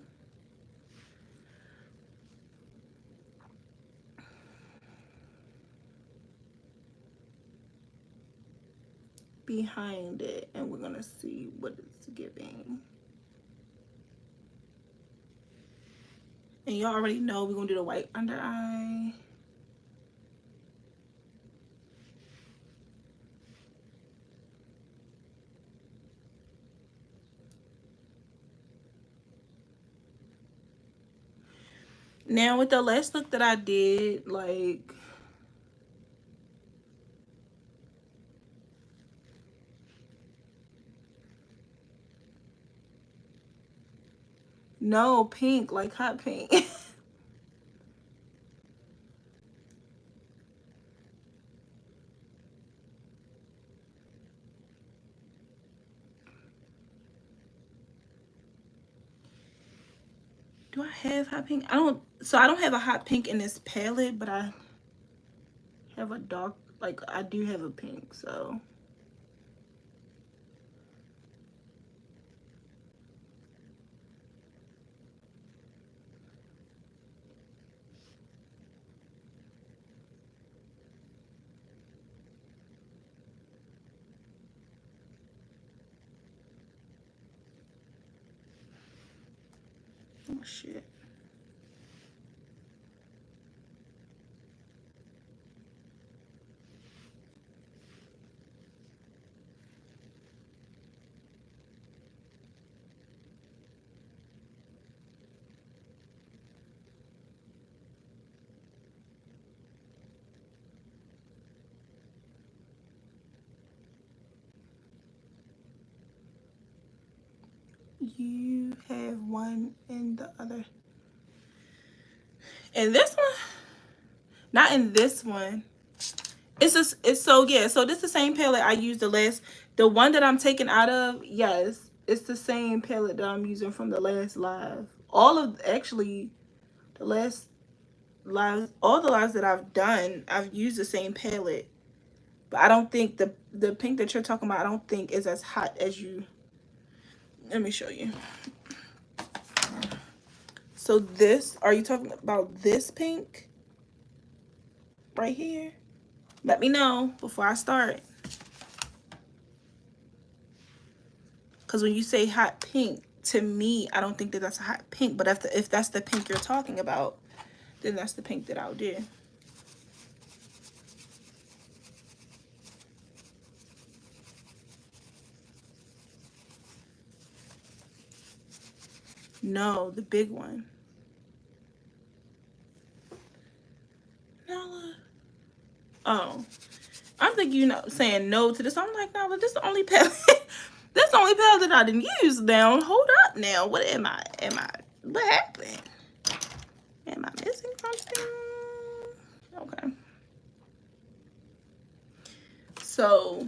Behind it, and we're gonna see what it's giving. And y'all already know we're gonna do the white under eye. Now with the last look that I did, like, no, pink, like hot pink. Do I have hot pink? I don't have a hot pink in this palette, but I have a dark, like, I do have a pink, so. Oh shit. You have one in the other. And this one, not in this one. It's just, it's so, yeah, so this is the same palette I used the one that I'm taking out of, yes, it's the same palette that I'm using from the last live. All of, actually, the last lives, all the lives that I've done, I've used the same palette. But I don't think the pink that you're talking about, I don't think is as hot as you. Let me show you. So this, are you talking about this pink? Right here? Let me know before I start. Because when you say hot pink, to me, I don't think that that's a hot pink. But if that's the pink you're talking about, then that's the pink that I'll do. No, the big one. Nala. Oh. I'm thinking saying no to this. I'm like, no, but this is the only palette. This is the only palette that I didn't use now. Hold up now. What what happened? Am I missing something? Okay. So,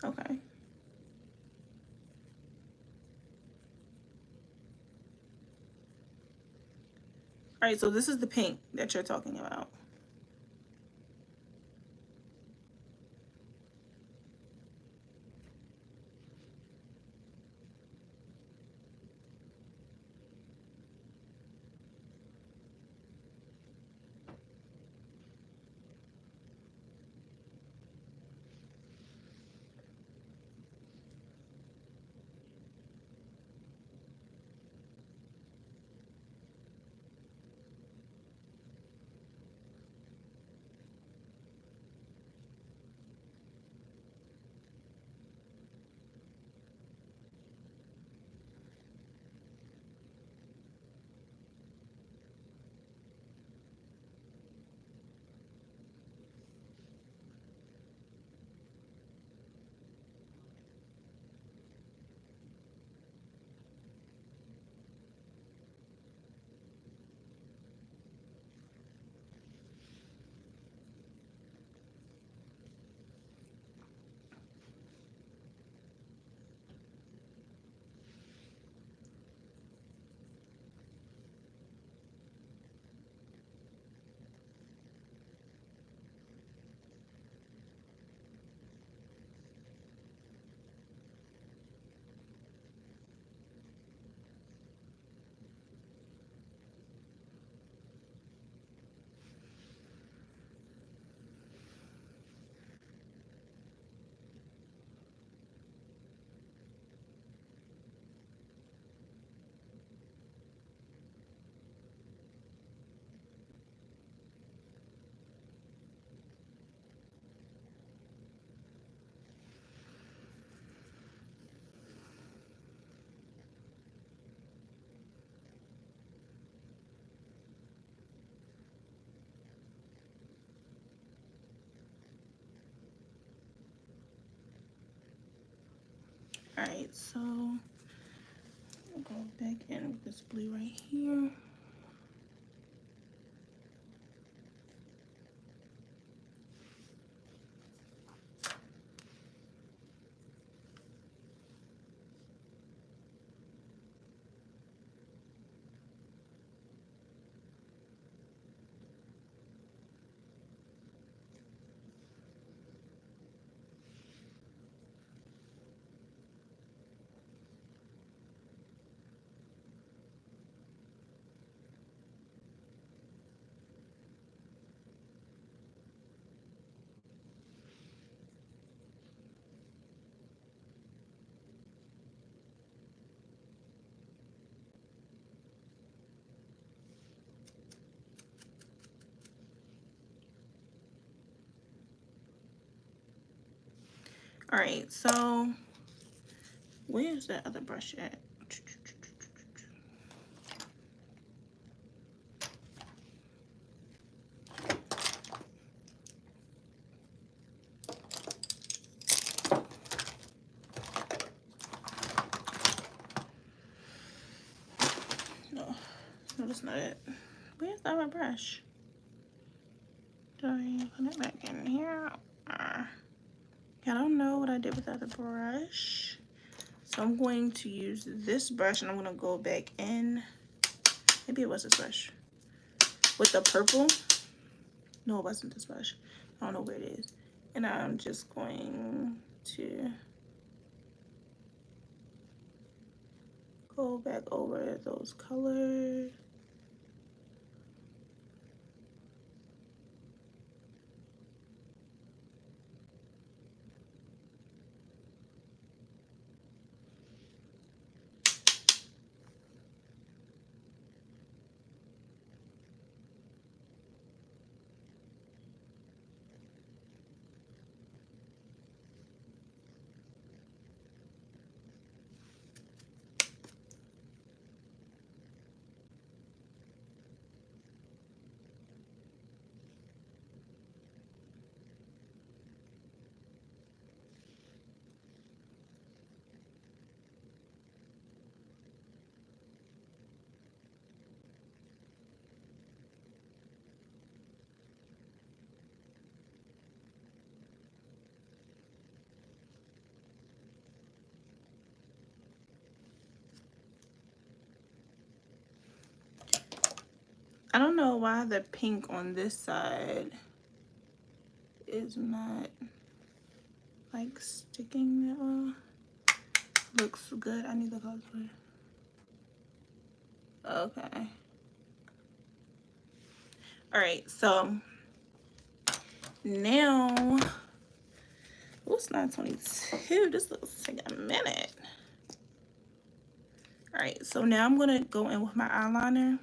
okay. All right, so this is the pink that you're talking about. Alright, so I'll go back in with this blue right here. All right, so where's that other brush at? No, no, that's not it. Where's the other brush? Do I put it back in here? I don't know what I did with the other brush. So I'm going to use this brush and I'm going to go back in. Maybe it was this brush. With the purple. No, it wasn't this brush. I don't know where it is. And I'm just going to go back over those colors. I don't know why the pink on this side is not like sticking that well. Looks good. I need the color. Okay. All right, so now, oh, it's 9:22. This looks like a minute. All right, so now I'm gonna go in with my eyeliner.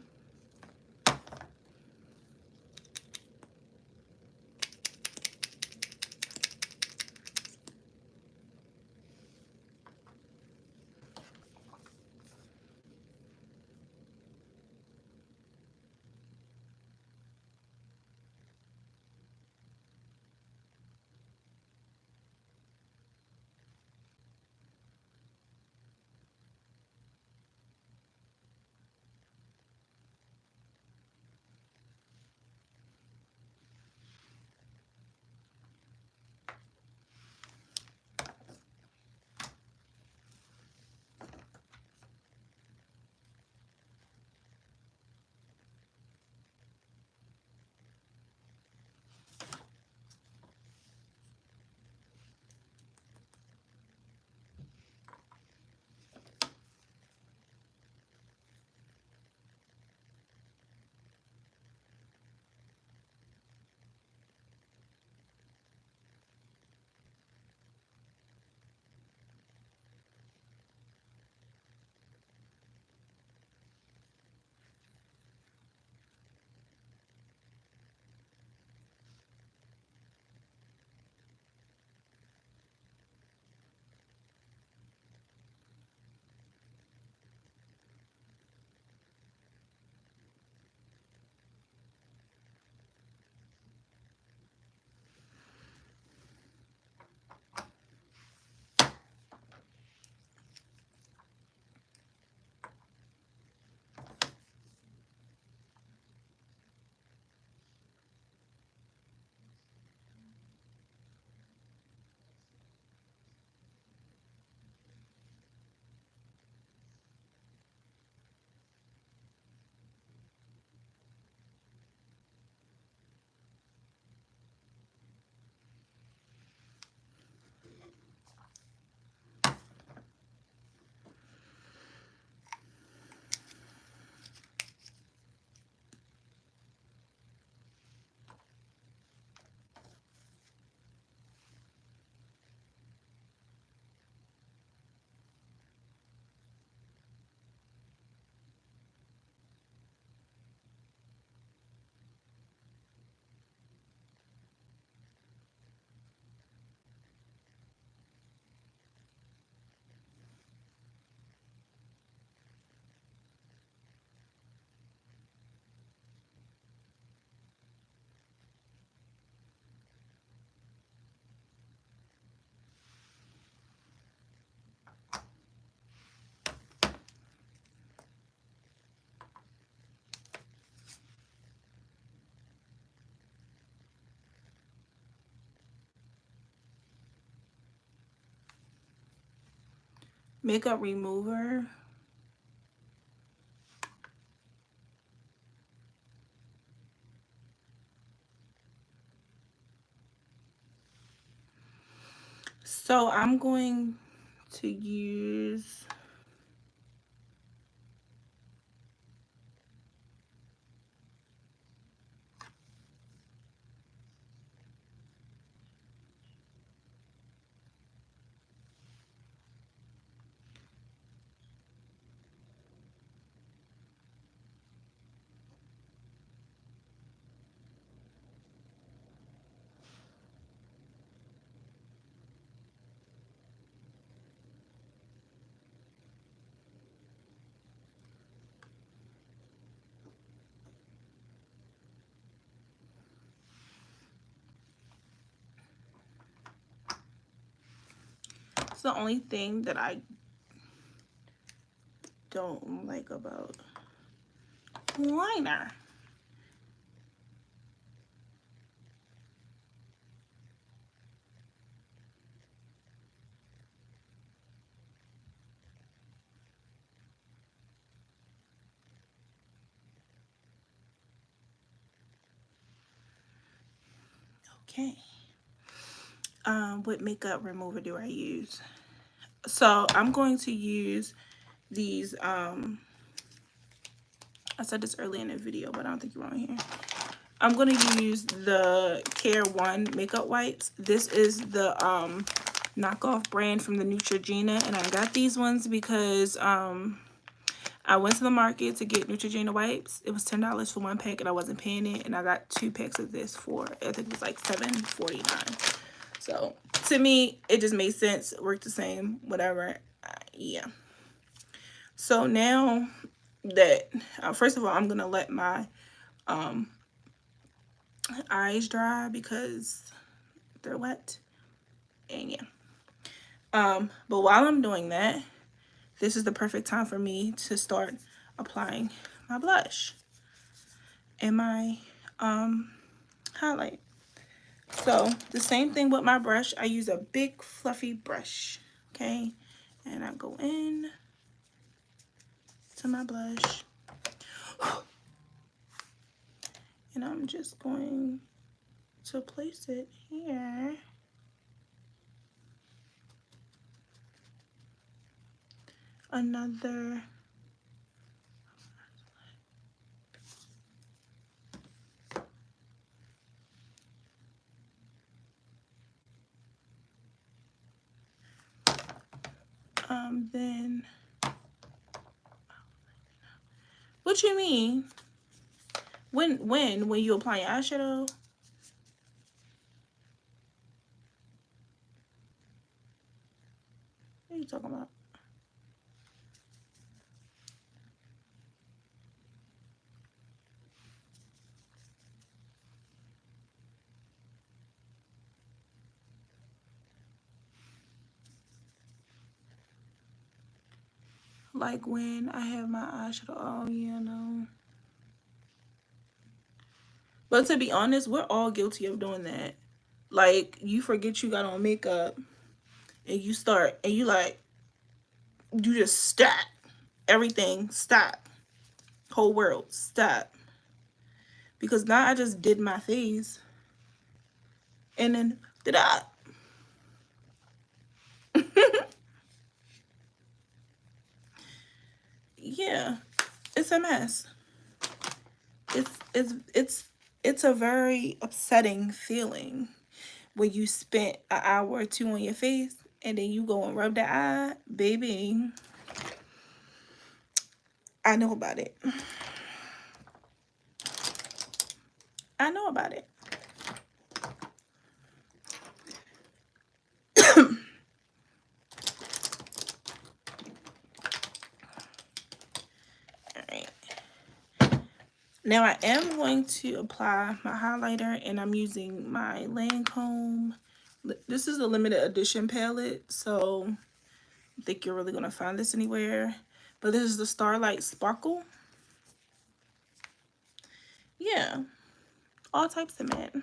makeup remover. So I'm going to use it's the only thing that I don't like about liner. Okay. What makeup remover do I use? So I'm going to use these, I said this earlier in the video, but I don't think you're on here. I'm going to use the Care One makeup wipes. This is the knockoff brand from the Neutrogena, and I got these ones because I went to the market to get Neutrogena wipes. It was $10 for one pack, and I wasn't paying it, and I got 2 packs of this for, I think it was like $7.49. So to me, it just made sense. Worked the same, whatever. Yeah. So now that first of all, I'm gonna let my eyes dry because they're wet, and yeah. But while I'm doing that, this is the perfect time for me to start applying my blush and my highlight. So the same thing with my brush. I use a big fluffy brush, okay, and I go in to my blush, and I'm just going to place it here. Another then what you mean? When you apply your eyeshadow? What are you talking about? Like when I have my eyeshadow, oh yeah, no. But to be honest, we're all guilty of doing that. Like, you forget you got on makeup, and you start, and you like, you just stop. Everything, stop. Whole world, stop. Because now I just did my face, and then, did I? Yeah, it's a mess. It's a very upsetting feeling when you spent an hour or two on your face and then you go and rub the eye, baby. I know about it. I know about it. Alright. Now I am going to apply my highlighter, and I'm using my Lancome. This is a limited edition palette, so I don't think you're really going to find this anywhere. But this is the Starlight Sparkle. Yeah. All types of matte.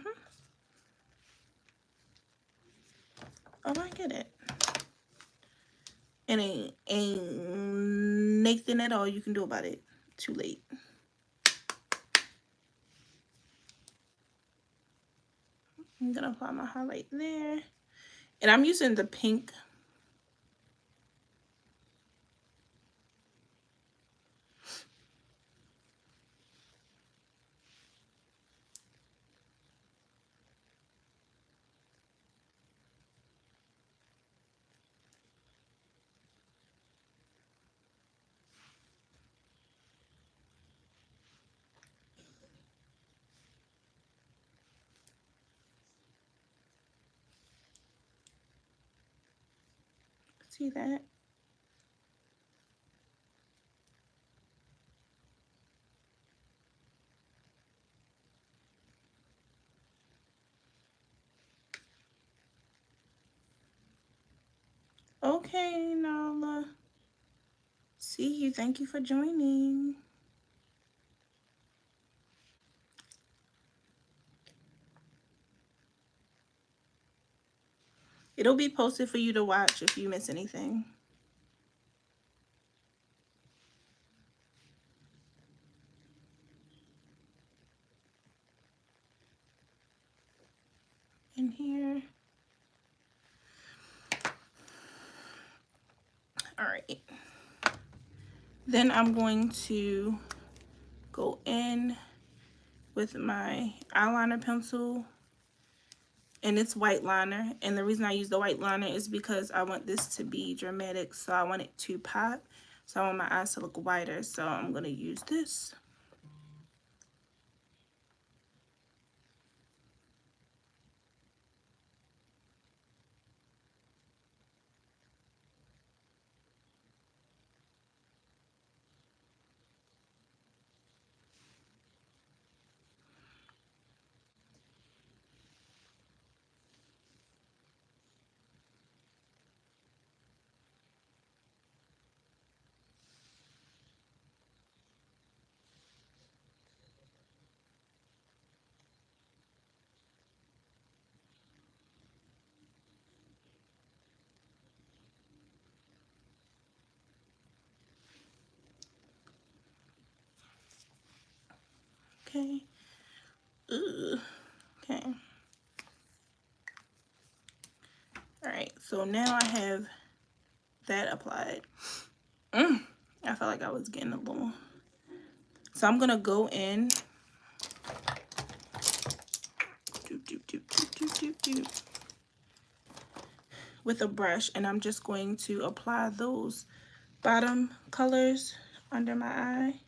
Oh, I get it. And ain't nothing at all you can do about it. Too late. I'm gonna apply my highlight there. And I'm using the pink. See that? Okay, Nala. See you. Thank you for joining. It'll be posted for you to watch if you miss anything. In here. All right. Then I'm going to go in with my eyeliner pencil, and it's white liner. And the reason I use the white liner is because I want this to be dramatic, so I want it to pop. So I want my eyes to look whiter, so I'm gonna use this. Okay. Ugh. Okay. All right, so now I have that applied. I felt like I was getting a little. So I'm gonna go in with a brush, and I'm just going to apply those bottom colors under my eye.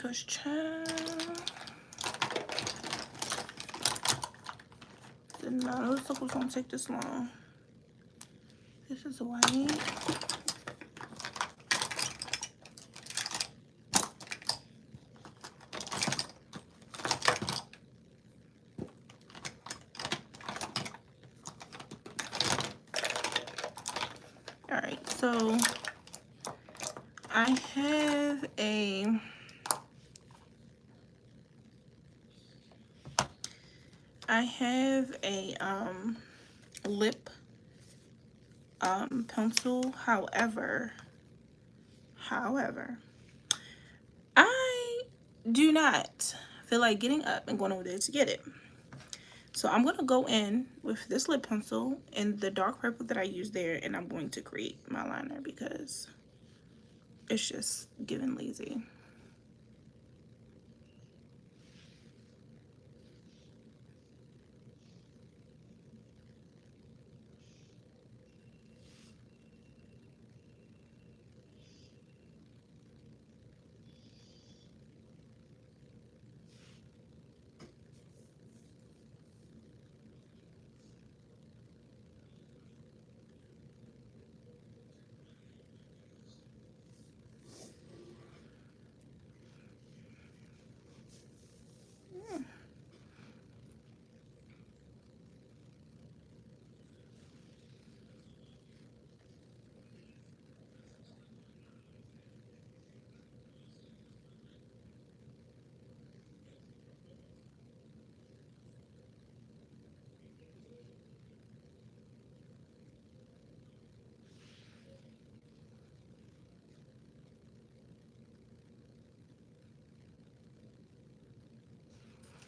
Cause child, did not know this stuff was gonna take this long. This is white. All right, so I have a lip pencil. However, I do not feel like getting up and going over there to get it. So I'm gonna go in with this lip pencil and the dark purple that I used there, and I'm going to create my liner because it's just giving lazy.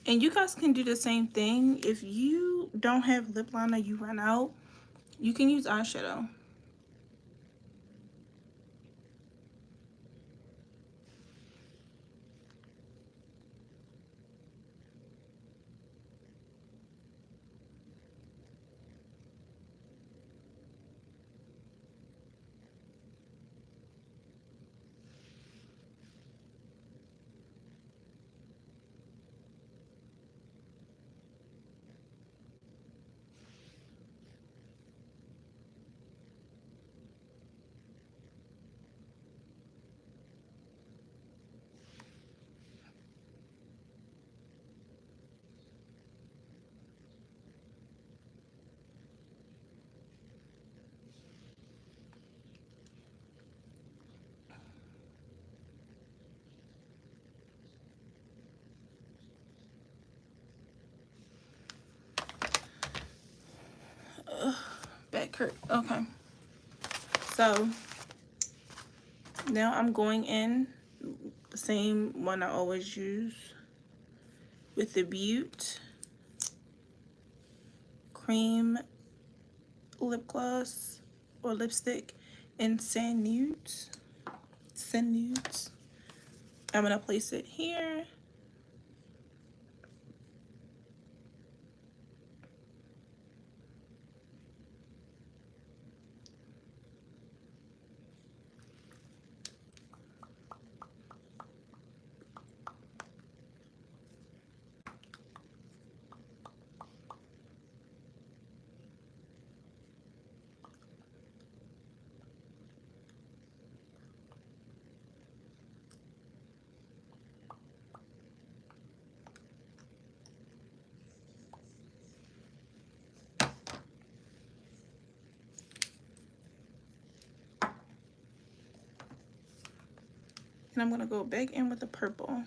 And you guys can do the same thing. If you don't have lip liner, you run out, you can use eyeshadow. Back hurt. Okay. So now I'm going in the same one I always use with the Butte cream lip gloss or lipstick in Sand Nudes. Sand Nudes. I'm gonna place it here. And I'm gonna go back in with the purple.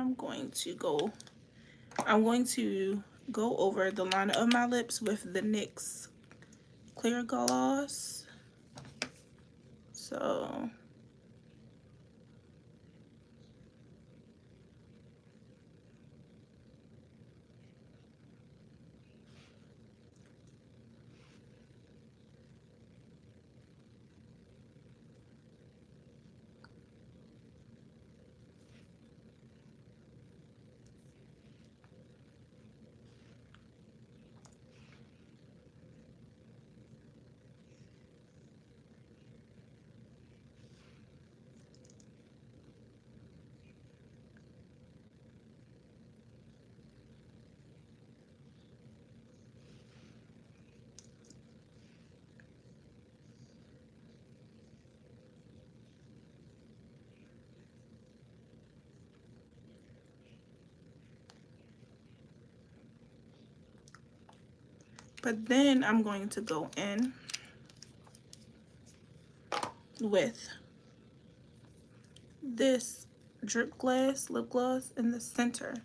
I'm going to go over the liner of my lips with the NYX clear gloss. So but then I'm going to go in with this Drip Glass lip gloss in the center.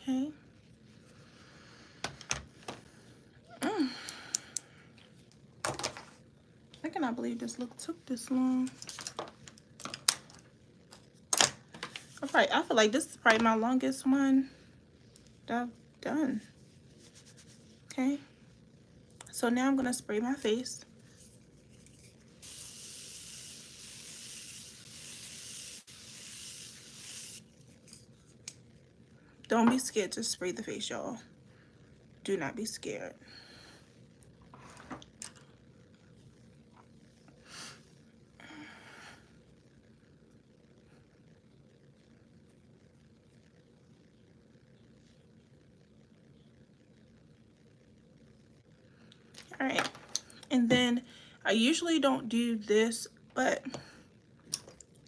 Okay. I cannot believe this look took this long. I feel like this is probably my longest one that I've done. Okay. So now I'm gonna spray my face. Don't be scared to spray the face, y'all. Do not be scared. All right. And then I usually don't do this, but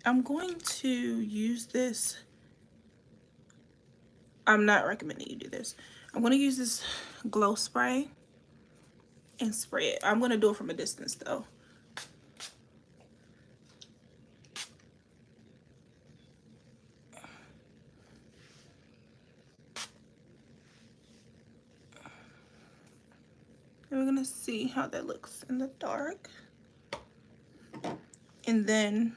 I'm going to use this. I'm not recommending you do this. I'm going to use this glow spray and spray it. I'm going to do it from a distance though. And we're going to see how that looks in the dark. And then,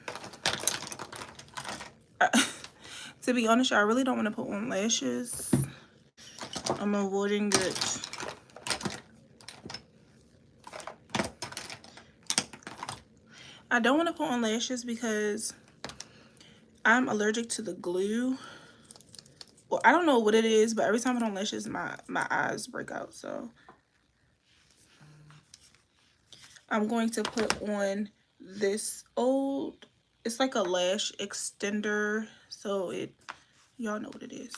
to be honest, I really don't want to put on lashes. I'm avoiding it. I don't want to put on lashes because I'm allergic to the glue. Well, I don't know what it is, but every time I put on lashes, my eyes break out. So I'm going to put on this old, it's like a lash extender. So y'all know what it is.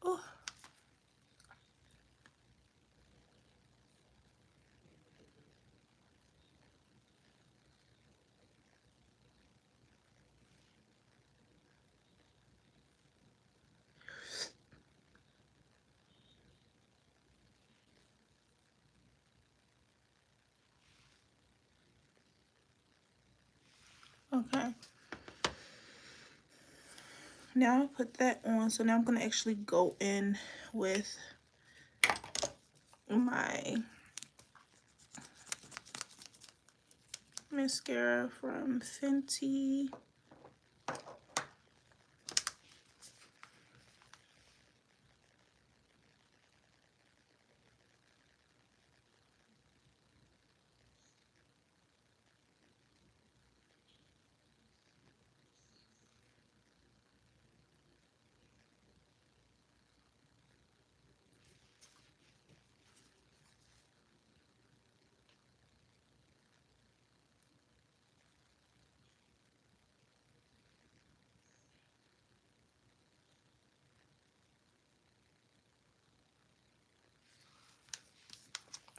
Oh. Okay. Now I put that on. So now I'm going to actually go in with my mascara from Fenty.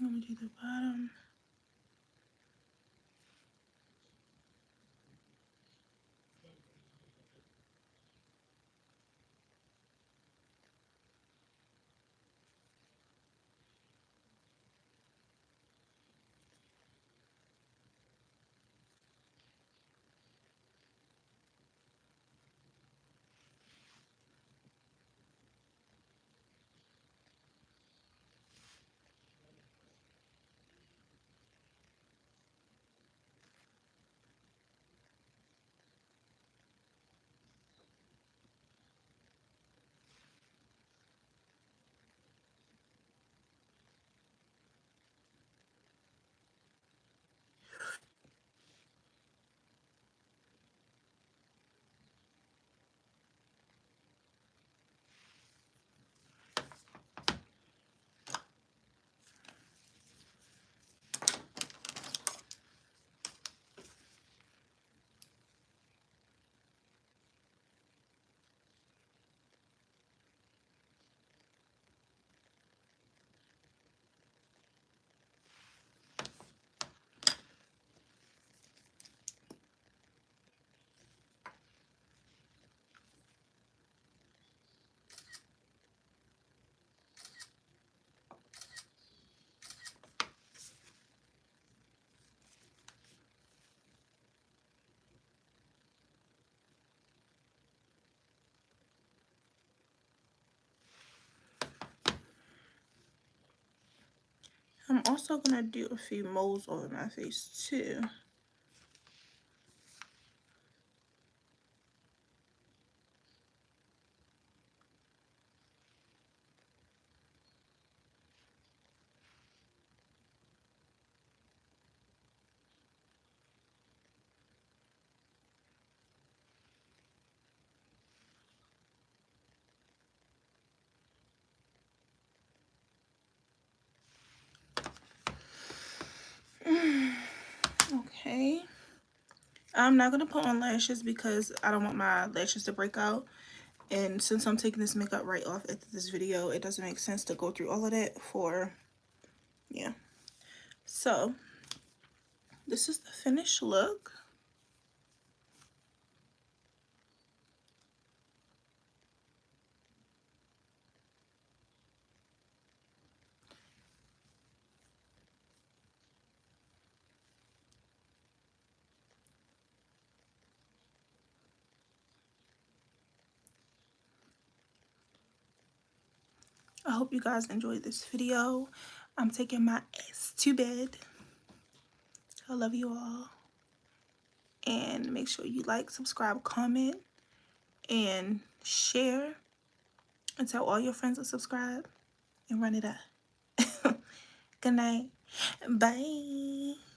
I'm gonna do the bottom. I'm also gonna do a few moles over my face too. Okay. I'm not gonna put on lashes because I don't want my lashes to break out. And since I'm taking this makeup right off after this video, it doesn't make sense to go through all of that for, yeah. So, this is the finished look. I hope you guys enjoyed this video. I'm taking my ass to bed. I love you all. And make sure you like, subscribe, comment, and share. And tell all your friends to subscribe. And run it up. Good night. Bye.